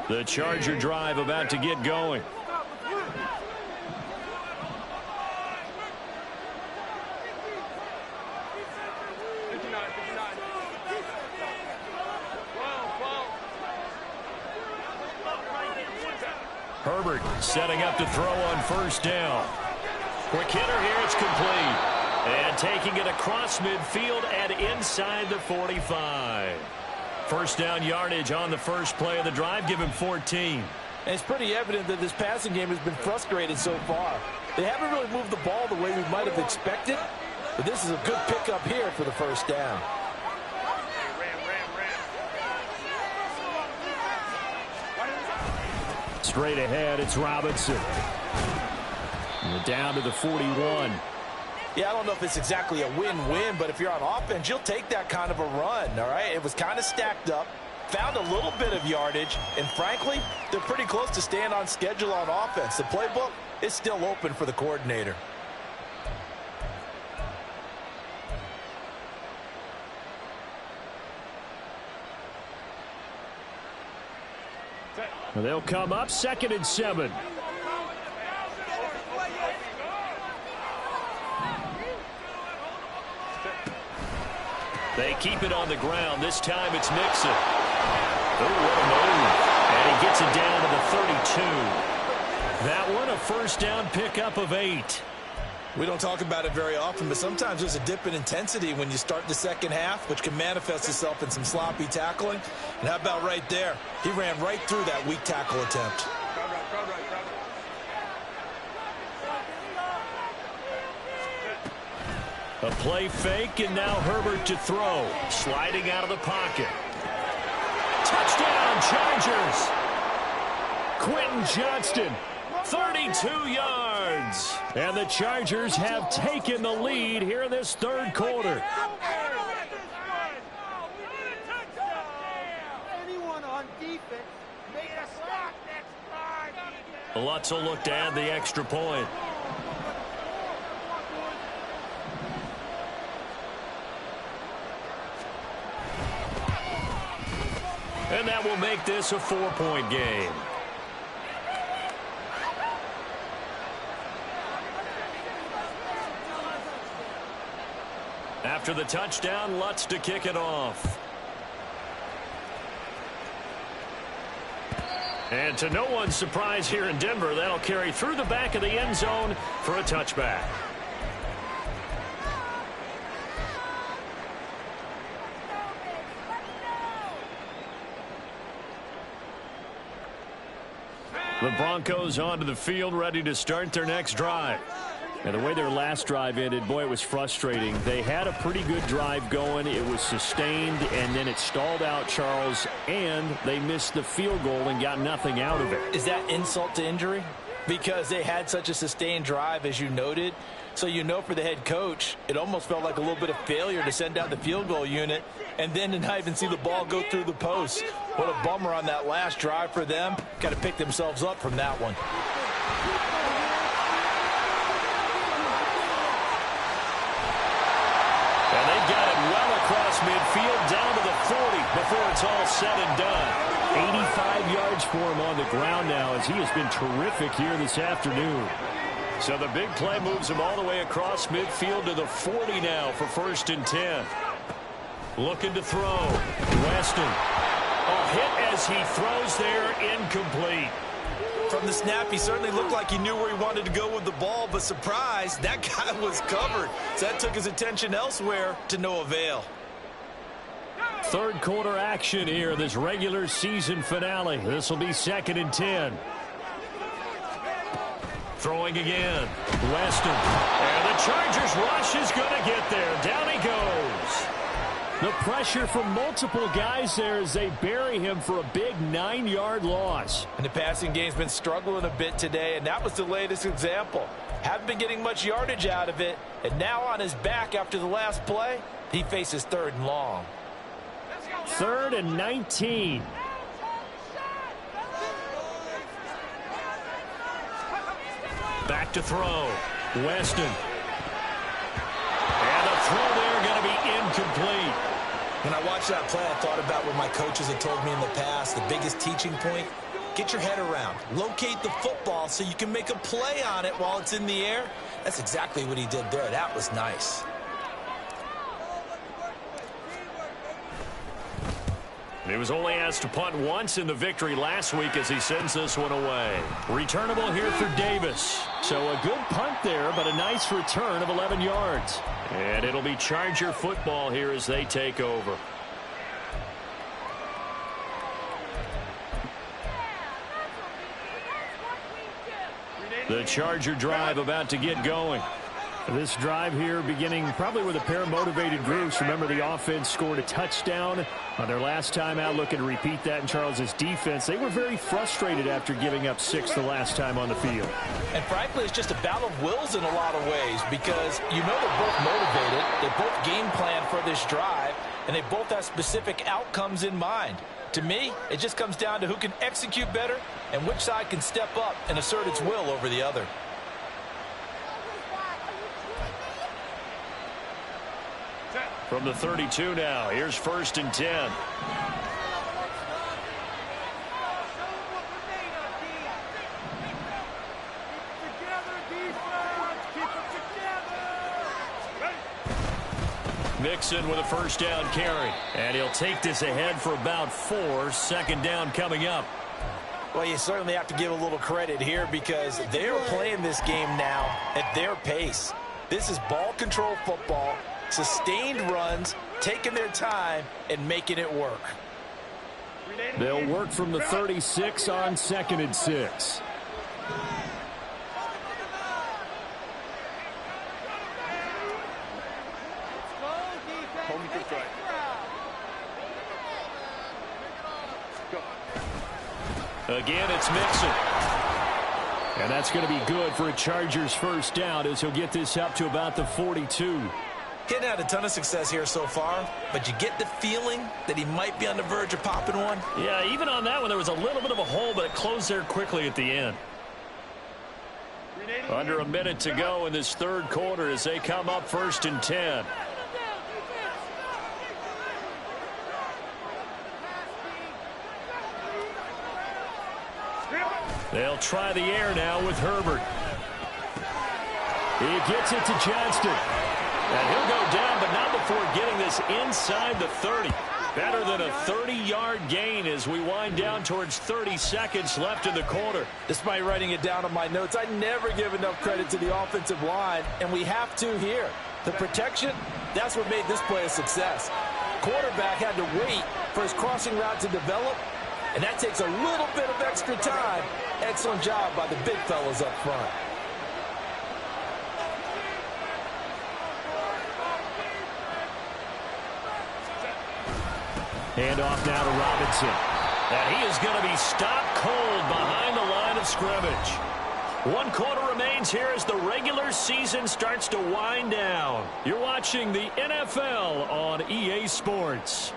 The Charger drive about to get going. Herbert setting up to throw on first down. Quick hitter here, it's complete. And taking it across midfield and inside the 45. First down yardage on the first play of the drive, give him 14. And it's pretty evident that this passing game has been frustrated so far. They haven't really moved the ball the way we might have expected, but this is a good pickup here for the first down. Straight ahead, it's Robinson. And down to the 41. Yeah, I don't know if it's exactly a win-win, but if you're on offense, you'll take that kind of a run, all right? It was kind of stacked up, found a little bit of yardage, and frankly, they're pretty close to staying on schedule on offense. The playbook is still open for the coordinator. They'll come up 2nd and 7. They keep it on the ground. This time it's Mixon. Oh, what a move. And he gets it down to the 32. That one, a first down pickup of 8. We don't talk about it very often, but sometimes there's a dip in intensity when you start the second half, which can manifest itself in some sloppy tackling. And how about right there? He ran right through that weak tackle attempt. A play fake, and now Herbert to throw. Sliding out of the pocket. Touchdown, Chargers! Quentin Johnston, 32 yards. yards. And the Chargers have taken the lead here in this third quarter. Anyone on defense made a stop next time. Lutz will look to add the extra point. And that will make this a 4-point game. After the touchdown, Lutz to kick it off. And to no one's surprise here in Denver, that'll carry through the back of the end zone for a touchback. The Broncos onto the field, ready to start their next drive. And the way their last drive ended, boy, it was frustrating. They had a pretty good drive going. It was sustained, and then it stalled out, Charles, and they missed the field goal and got nothing out of it. Is that insult to injury? Because they had such a sustained drive, as you noted. So you know for the head coach, it almost felt like a little bit of failure to send out the field goal unit and then to not even see the ball go through the post. What a bummer on that last drive for them. Got to pick themselves up from that one. And they've got it well across midfield, down to the 40 before it's all said and done. 85 yards for him on the ground now as he has been terrific here this afternoon. So the big play moves him all the way across midfield to the 40 now for 1st and 10. Looking to throw. Weston. A hit as he throws there, incomplete. From the snap, he certainly looked like he knew where he wanted to go with the ball, but surprise, that guy was covered. So that took his attention elsewhere to no avail. Third quarter action here, this regular season finale. This will be 2nd and 10. Throwing again. Weston. And the Chargers rush is going to get there. Down he goes. The pressure from multiple guys there as they bury him for a big 9-yard loss. And the passing game's been struggling a bit today, and that was the latest example. Haven't been getting much yardage out of it, and now on his back after the last play, he faces 3rd and long. 3rd and 19. Back to throw. Weston. And the throw there going to be incomplete. When I watched that play, I thought about what my coaches had told me in the past. The biggest teaching point, get your head around. Locate the football so you can make a play on it while it's in the air. That's exactly what he did there. That was nice. He was only asked to punt once in the victory last week as he sends this one away. Returnable here for Davis. So a good punt there, but a nice return of 11 yards. And it'll be Charger football here as they take over. The Charger drive about to get going. This drive here beginning probably with a pair of motivated groups. Remember, the offense scored a touchdown on their last time out. Looking to repeat that in Charles's defense. They were very frustrated after giving up 6 the last time on the field. And frankly, it's just a battle of wills in a lot of ways because you know they're both motivated. They both game plan for this drive, and they both have specific outcomes in mind. To me, it just comes down to who can execute better and which side can step up and assert its will over the other. From the 32 now, here's 1st and 10. Mixon with a 1st down carry. And he'll take this ahead for about 4. 2nd down coming up. Well, you certainly have to give a little credit here because they're playing this game now at their pace. This is ball control football. Sustained runs, taking their time, and making it work. They'll work from the 36 on 2nd and 6. Again, it's Mixon. And that's going to be good for a Chargers first down as he'll get this up to about the 42. He hadn't had a ton of success here so far, but you get the feeling that he might be on the verge of popping one. Yeah, even on that one, there was a little bit of a hole, but it closed there quickly at the end. Under a minute to go in this third quarter as they come up 1st and 10. They'll try the air now with Herbert. He gets it to Johnston. And he'll go down, but not before getting this inside the 30. Better than a 30-yard gain as we wind down towards 30 seconds left in the quarter. Despite writing it down on my notes, I never give enough credit to the offensive line, and we have to here. The protection, that's what made this play a success. Quarterback had to wait for his crossing route to develop, and that takes a little bit of extra time. Excellent job by the big fellas up front. Hand off now to Robinson. And he is going to be stopped cold behind the line of scrimmage. 1 quarter remains here as the regular season starts to wind down. You're watching the NFL on EA Sports.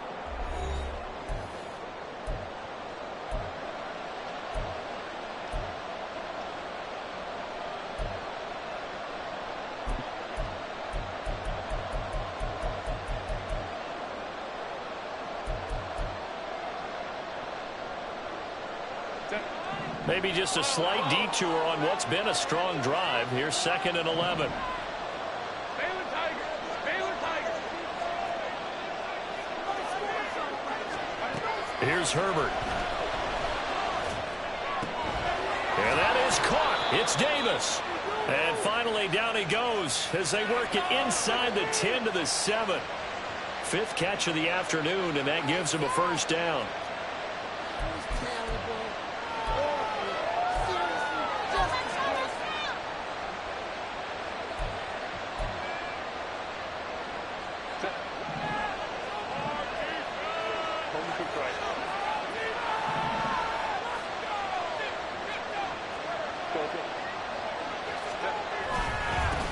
Maybe just a slight detour on what's been a strong drive. Here's 2nd and 11. Here's Herbert. And that is caught. It's Davis. And finally down he goes as they work it inside the 10 to the 7. 5th catch of the afternoon, and that gives him a first down.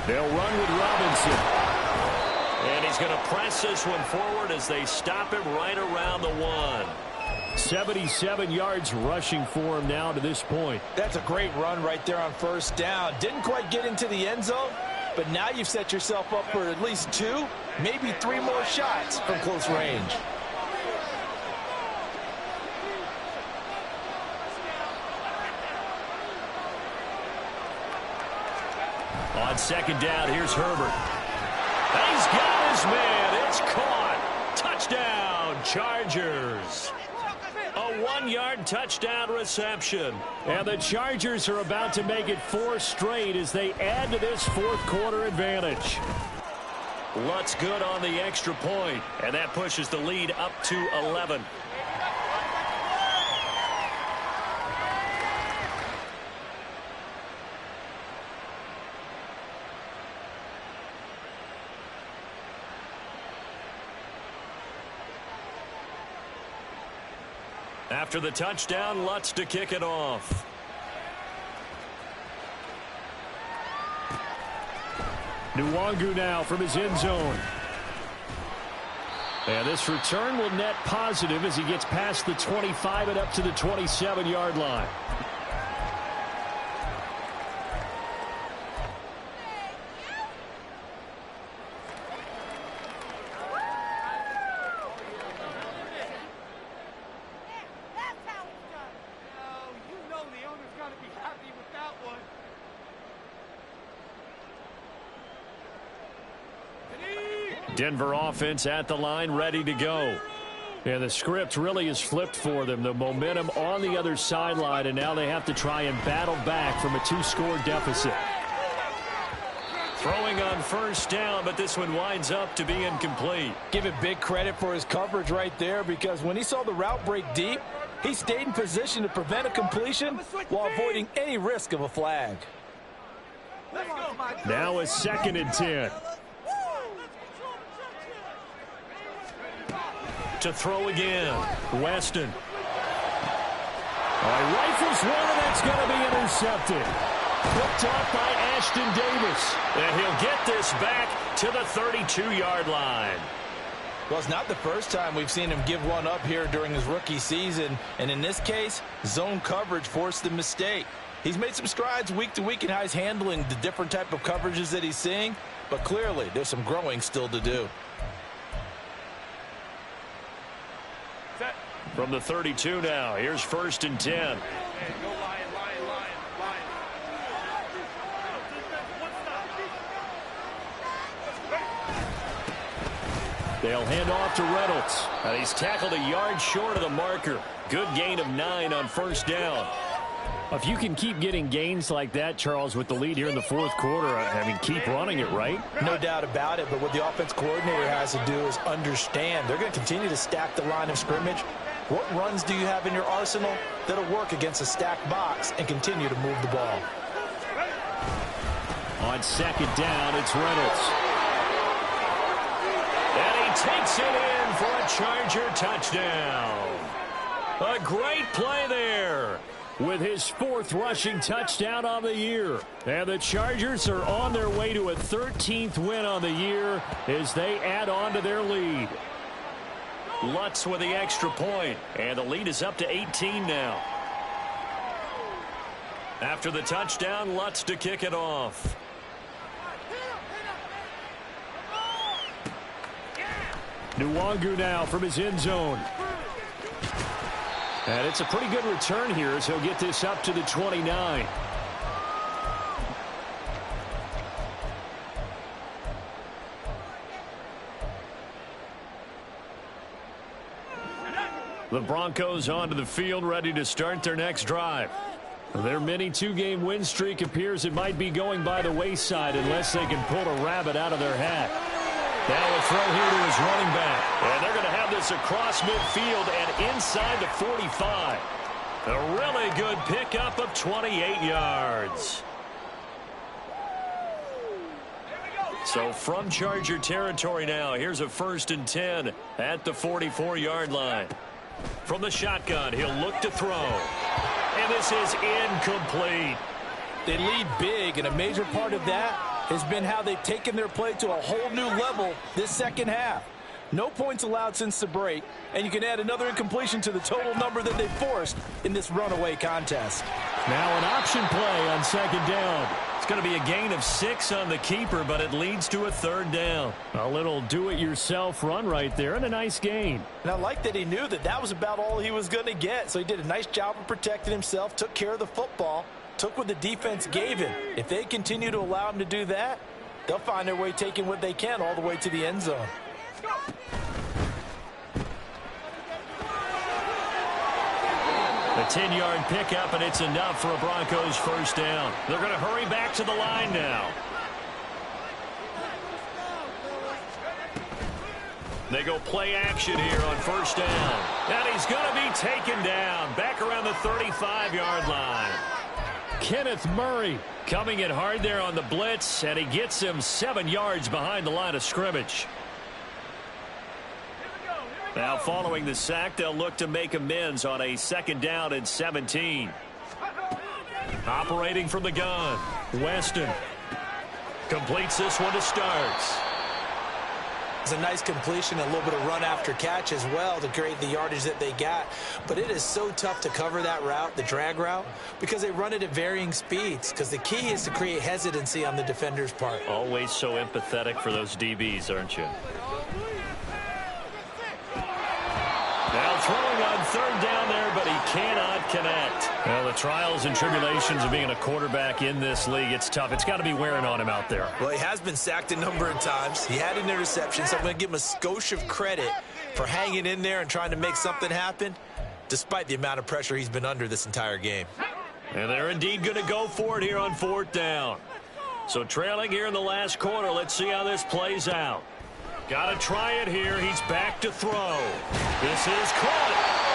They'll run with Robinson. And he's going to press this one forward as they stop him right around the 1. 77 yards rushing for him now to this point. That's a great run right there on first down. Didn't quite get into the end zone, but now you've set yourself up for at least 2, maybe 3 more shots from close range. On 2nd down, here's Herbert. And he's got his man. It's caught. Touchdown, Chargers. A 1-yard touchdown reception. And the Chargers are about to make it 4 straight as they add to this 4th quarter advantage. Lutz good on the extra point, and that pushes the lead up to 11. After the touchdown, Lutz to kick it off. Nwangu now from his end zone. And this return will net positive as he gets past the 25 and up to the 27-yard line. Denver offense at the line, ready to go. And the script really is flipped for them. The momentum on the other sideline, and now they have to try and battle back from a 2-score deficit. Throwing on first down, but this one winds up to be incomplete. Give it big credit for his coverage right there, because when he saw the route break deep, he stayed in position to prevent a completion while avoiding any risk of a flag. Now a 2nd and 10. To throw again, Weston. Rifles one, and that's going to be intercepted. Picked off by Ashton Davis. And he'll get this back to the 32-yard line. Well, it's not the first time we've seen him give one up here during his rookie season. And in this case, zone coverage forced the mistake. He's made some strides week to week in how he's handling the different type of coverages that he's seeing. But clearly, there's some growing still to do. From the 32 now, here's 1st and 10. They'll hand off to Reynolds. And he's tackled a yard short of the marker. Good gain of 9 on 1st down. If you can keep getting gains like that, Charles, with the lead here in the 4th quarter, I mean, keep running it, right? No doubt about it, but what the offense coordinator has to do is understand. They're going to continue to stack the line of scrimmage. What runs do you have in your arsenal that'll work against a stacked box and continue to move the ball? On 2nd down, it's Reynolds. And he takes it in for a Charger touchdown. A great play there. With his 4th rushing touchdown on the year. And the Chargers are on their way to a 13th win on the year as they add on to their lead. Lutz with the extra point, and the lead is up to 18 now. After the touchdown, Lutz to kick it off. Nwangu now from his end zone. And it's a pretty good return here as he'll get this up to the 29. The Broncos onto the field, ready to start their next drive. Their mini 2-game win streak appears it might be going by the wayside unless they can pull a rabbit out of their hat. Now a throw here to his running back. And they're going to have this across midfield and inside the 45. A really good pickup of 28 yards. So from Charger territory now, here's a 1st and 10 at the 44-yard line. From the shotgun, he'll look to throw. And this is incomplete. They lead big, and a major part of that has been how they've taken their play to a whole new level this second half. No points allowed since the break, and you can add another incompletion to the total number that they forced in this runaway contest. Now an option play on 2nd down. It's going to be a gain of 6 on the keeper, but it leads to a 3rd down. A little do-it-yourself run right there and a nice gain. And I like that he knew that that was about all he was going to get, so he did a nice job of protecting himself, took care of the football, took what the defense gave him. If they continue to allow him to do that, they'll find their way taking what they can all the way to the end zone. A 10-yard pickup, and it's enough for a Broncos 1st down. They're going to hurry back to the line now. They go play action here on 1st down. And he's going to be taken down back around the 35-yard line. Kenneth Murray coming in hard there on the blitz, and he gets him 7 yards behind the line of scrimmage. Now following the sack, they'll look to make amends on a 2nd down and 17. Operating from the gun, Weston completes this one to Starks. It's a nice completion, a little bit of run after catch as well to create the yardage that they got. But it is so tough to cover that route, the drag route, because they run it at varying speeds. Because the key is to create hesitancy on the defender's part. Always so empathetic for those DBs, aren't you? Now throwing on 3rd down there, but he cannot connect. Well, the trials and tribulations of being a quarterback in this league, it's tough. It's got to be wearing on him out there. Well, he has been sacked a number of times. He had an interception, so I'm going to give him a skosh of credit for hanging in there and trying to make something happen, despite the amount of pressure he's been under this entire game. And they're indeed going to go for it here on 4th down. So trailing here in the last quarter, let's see how this plays out. Got to try it here. He's back to throw. This is caught.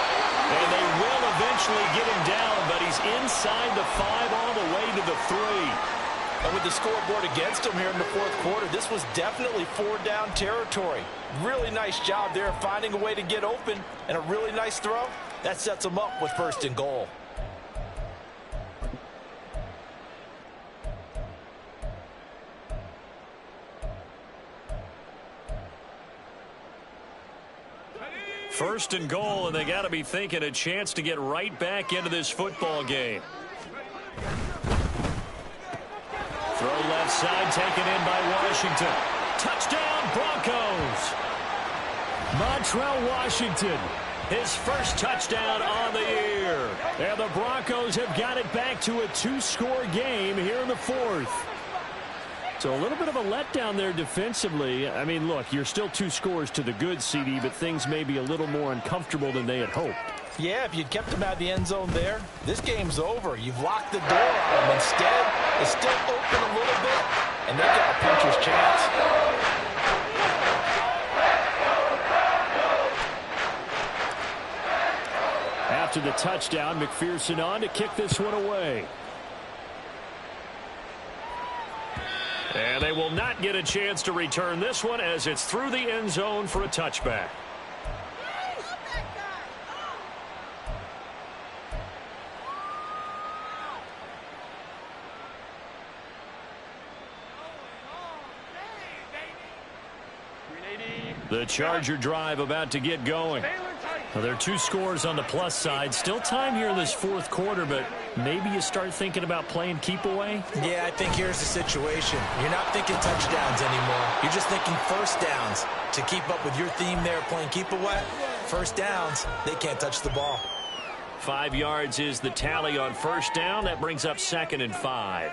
And they will eventually get him down, but he's inside the 5 all the way to the 3. And with the scoreboard against him here in the 4th quarter, this was definitely 4-down territory. Really nice job there of finding a way to get open, and a really nice throw. That sets him up with 1st and goal. First and goal, and they got to be thinking a chance to get right back into this football game. Throw left side, taken in by Washington. Touchdown, Broncos. Montrell Washington, his first touchdown on the year. And the Broncos have got it back to a 2-score game here in the fourth. So a little bit of a letdown there defensively. I mean, look, you're still 2 scores to the good, CD, but things may be a little more uncomfortable than they had hoped. Yeah, if you'd kept him out of the end zone there, this game's over. You've locked the door on him. Instead, it's still open a little bit, and they've got a puncher's chance. After the touchdown, McPherson on to kick this one away. And they will not get a chance to return this one as it's through the end zone for a touchback. The Charger drive about to get going. Well, there are 2 scores on the plus side. Still time here in this fourth quarter, but maybe you start thinking about playing keep away? Yeah, I think here's the situation. You're not thinking touchdowns anymore. You're just thinking first downs. To keep up with your theme there, playing keep away, first downs, they can't touch the ball. 5 yards is the tally on first down. That brings up 2nd and 5.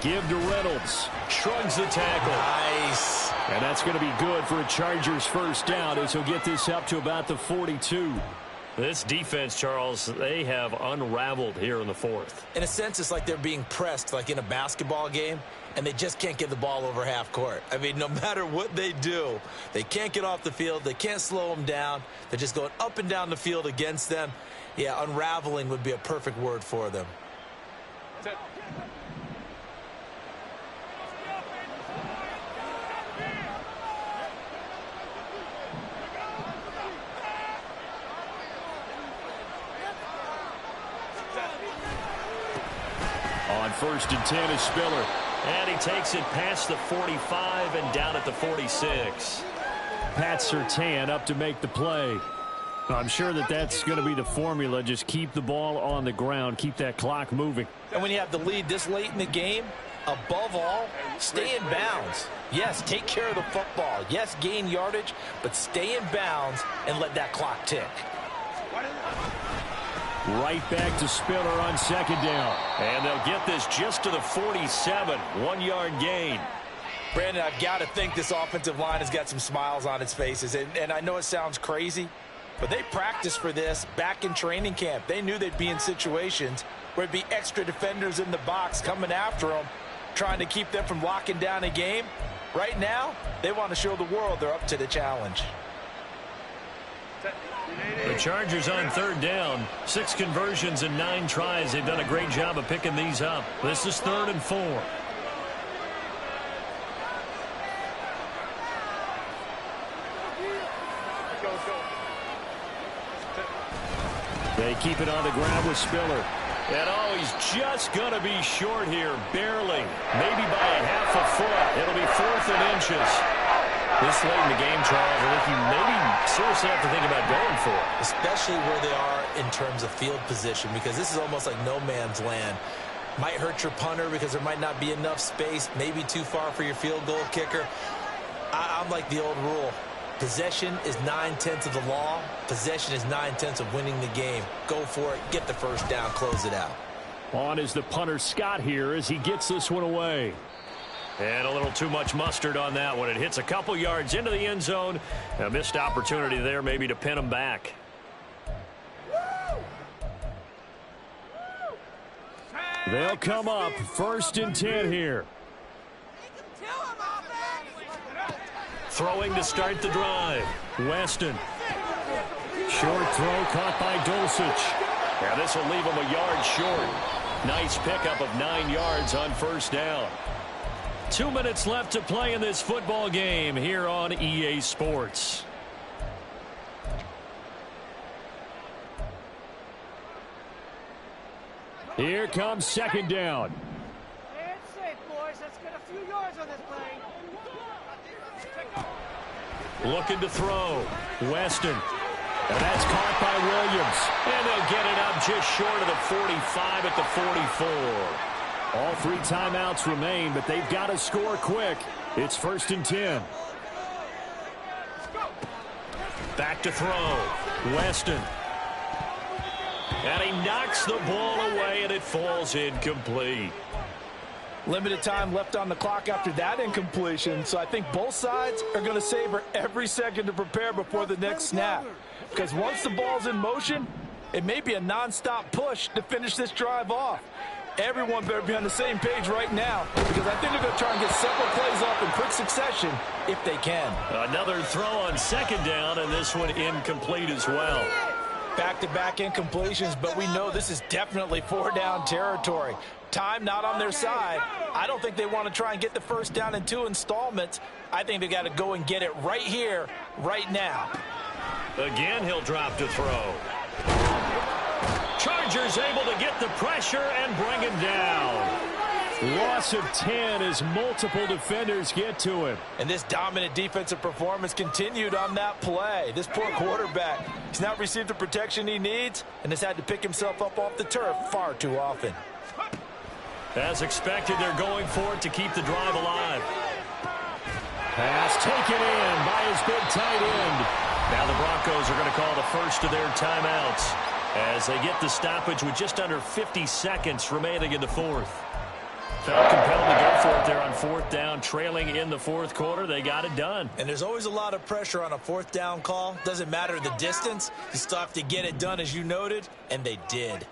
Give to Reynolds. Shrugs the tackle. Nice. And that's going to be good for a Chargers first down as he'll get this up to about the 42. This defense, Charles, they have unraveled here in the fourth. In a sense, it's like they're being pressed like in a basketball game, and they just can't get the ball over half court. I mean, no matter what they do, they can't get off the field. They can't slow them down. They're just going up and down the field against them. Yeah, unraveling would be a perfect word for them. On 1st and 10 is Spiller. And he takes it past the 45 and down at the 46. Pat Surtain up to make the play. I'm sure that's going to be the formula. Just keep the ball on the ground. Keep that clock moving. And when you have the lead this late in the game, above all, stay in bounds. Yes, take care of the football. Yes, gain yardage, but stay in bounds and let that clock tick. Right back to Spiller on 2nd down. And they'll get this just to the 47. 1-yard gain. Brandon, I've got to think this offensive line has got some smiles on its faces. And I know it sounds crazy, but they practiced for this back in training camp. They knew they'd be in situations where it'd be extra defenders in the box coming after them, trying to keep them from locking down a game. Right now, they want to show the world they're up to the challenge. The Chargers on 3rd down. 6 conversions and 9 tries. They've done a great job of picking these up. This is 3rd and 4. They keep it on the ground with Spiller. And oh, he's just going to be short here. Barely. Maybe by a half a foot. It'll be 4th and inches. This late in the game, Charles, I think you maybe seriously have to think about going for it. Especially where they are in terms of field position, because this is almost like no man's land. Might hurt your punter because there might not be enough space, maybe too far for your field goal kicker. I'm like the old rule. Possession is 9/10 of the law. Possession is 9/10 of winning the game. Go for it. Get the first down. Close it out. On is the punter Scott here as he gets this one away. And a little too much mustard on that one. It hits a couple yards into the end zone. A missed opportunity there maybe to pin him back. They'll come up 1st and 10 here. Throwing to start the drive. Weston. Short throw caught by Dulcich. Now this will leave him a yard short. Nice pickup of 9 yards on 1st down. 2 minutes left to play in this football game here on EA Sports. Here comes second down. Play it safe, boys. Let's get a few yards on this play. Looking to throw. Weston. And that's caught by Williams. And they'll get it up just short of the 45 at the 44. All 3 timeouts remain, but they've got to score quick. It's 1st and 10. Back to throw. Weston. And he knocks the ball away, and it falls incomplete. Limited time left on the clock after that incompletion, so I think both sides are going to savor every second to prepare before the next snap. Because once the ball's in motion, it may be a nonstop push to finish this drive off. Everyone better be on the same page right now, because I think they're going to try and get several plays off in quick succession if they can. Another throw on second down, and this one incomplete as well. Back-to-back incompletions, but we know this is definitely 4-down territory. Time not on their side. I don't think they want to try and get the first down in 2 installments. I think they got to go and get it right here, right now. Again, he'll drop to throw. Chargers able to get the pressure and bring him down. Loss of 10 as multiple defenders get to him. And this dominant defensive performance continued on that play. This poor quarterback, he's not received the protection he needs and has had to pick himself up off the turf far too often. As expected, they're going for it to keep the drive alive. Pass taken in by his big tight end. Now the Broncos are going to call the first of their timeouts as they get the stoppage with just under 50 seconds remaining in the fourth. Felt compelled to go for it there on 4th down, trailing in the 4th quarter. They got it done. And there's always a lot of pressure on a 4th down call. Doesn't matter the distance. You still have to get it done, as you noted, and they did.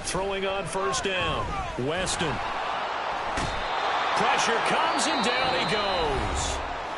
Throwing on 1st down. Weston. Pressure comes and down he goes.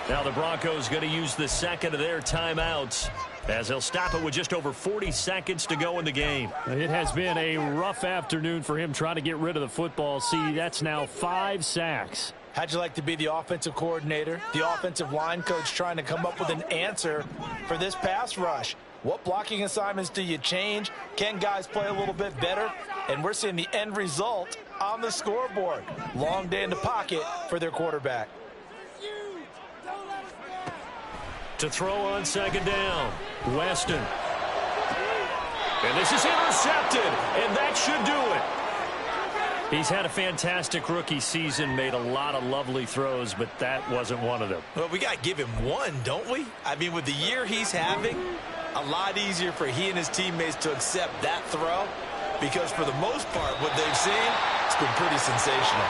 Now the Broncos going to use the second of their timeouts as they'll stop it with just over 40 seconds to go in the game. It has been a rough afternoon for him trying to get rid of the football. See, that's now 5 sacks. How'd you like to be the offensive coordinator, the offensive line coach trying to come up with an answer for this pass rush? What blocking assignments do you change? Can guys play a little bit better? And we're seeing the end result on the scoreboard. Long day in the pocket for their quarterback. To throw on second down, Weston. And this is intercepted, and that should do it. He's had a fantastic rookie season, made a lot of lovely throws, but that wasn't one of them. Well, we got to give him one, don't we? I mean, with the year he's having, a lot easier for he and his teammates to accept that throw, because for the most part, what they've seen, it's been pretty sensational.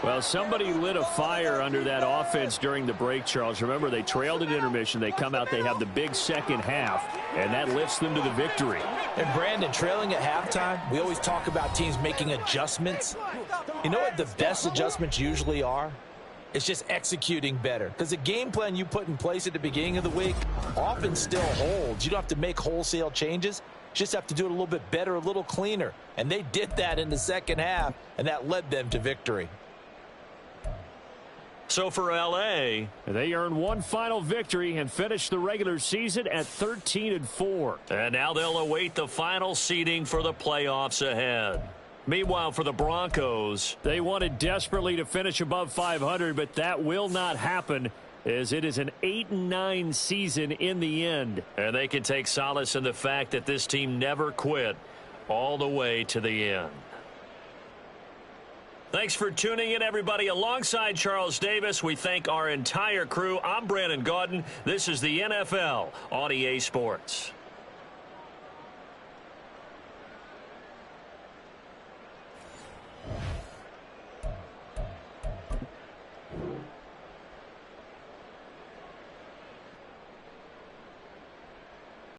Well, somebody lit a fire under that offense during the break, Charles. Remember, they trailed at intermission. They come out, they have the big second half, and that lifts them to the victory. And, Brandon, trailing at halftime, we always talk about teams making adjustments. You know what the best adjustments usually are? It's just executing better. Because the game plan you put in place at the beginning of the week often still holds. You don't have to make wholesale changes. You just have to do it a little bit better, a little cleaner. And they did that in the second half, and that led them to victory. So for L.A., they earn one final victory and finish the regular season at 13-4. And now they'll await the final seeding for the playoffs ahead. Meanwhile, for the Broncos, they wanted desperately to finish above 500, but that will not happen as it is an 8-9 season in the end. And they can take solace in the fact that this team never quit all the way to the end. Thanks for tuning in, everybody. Alongside Charles Davis, we thank our entire crew. I'm Brandon Gaudin. This is the NFL on EA Sports.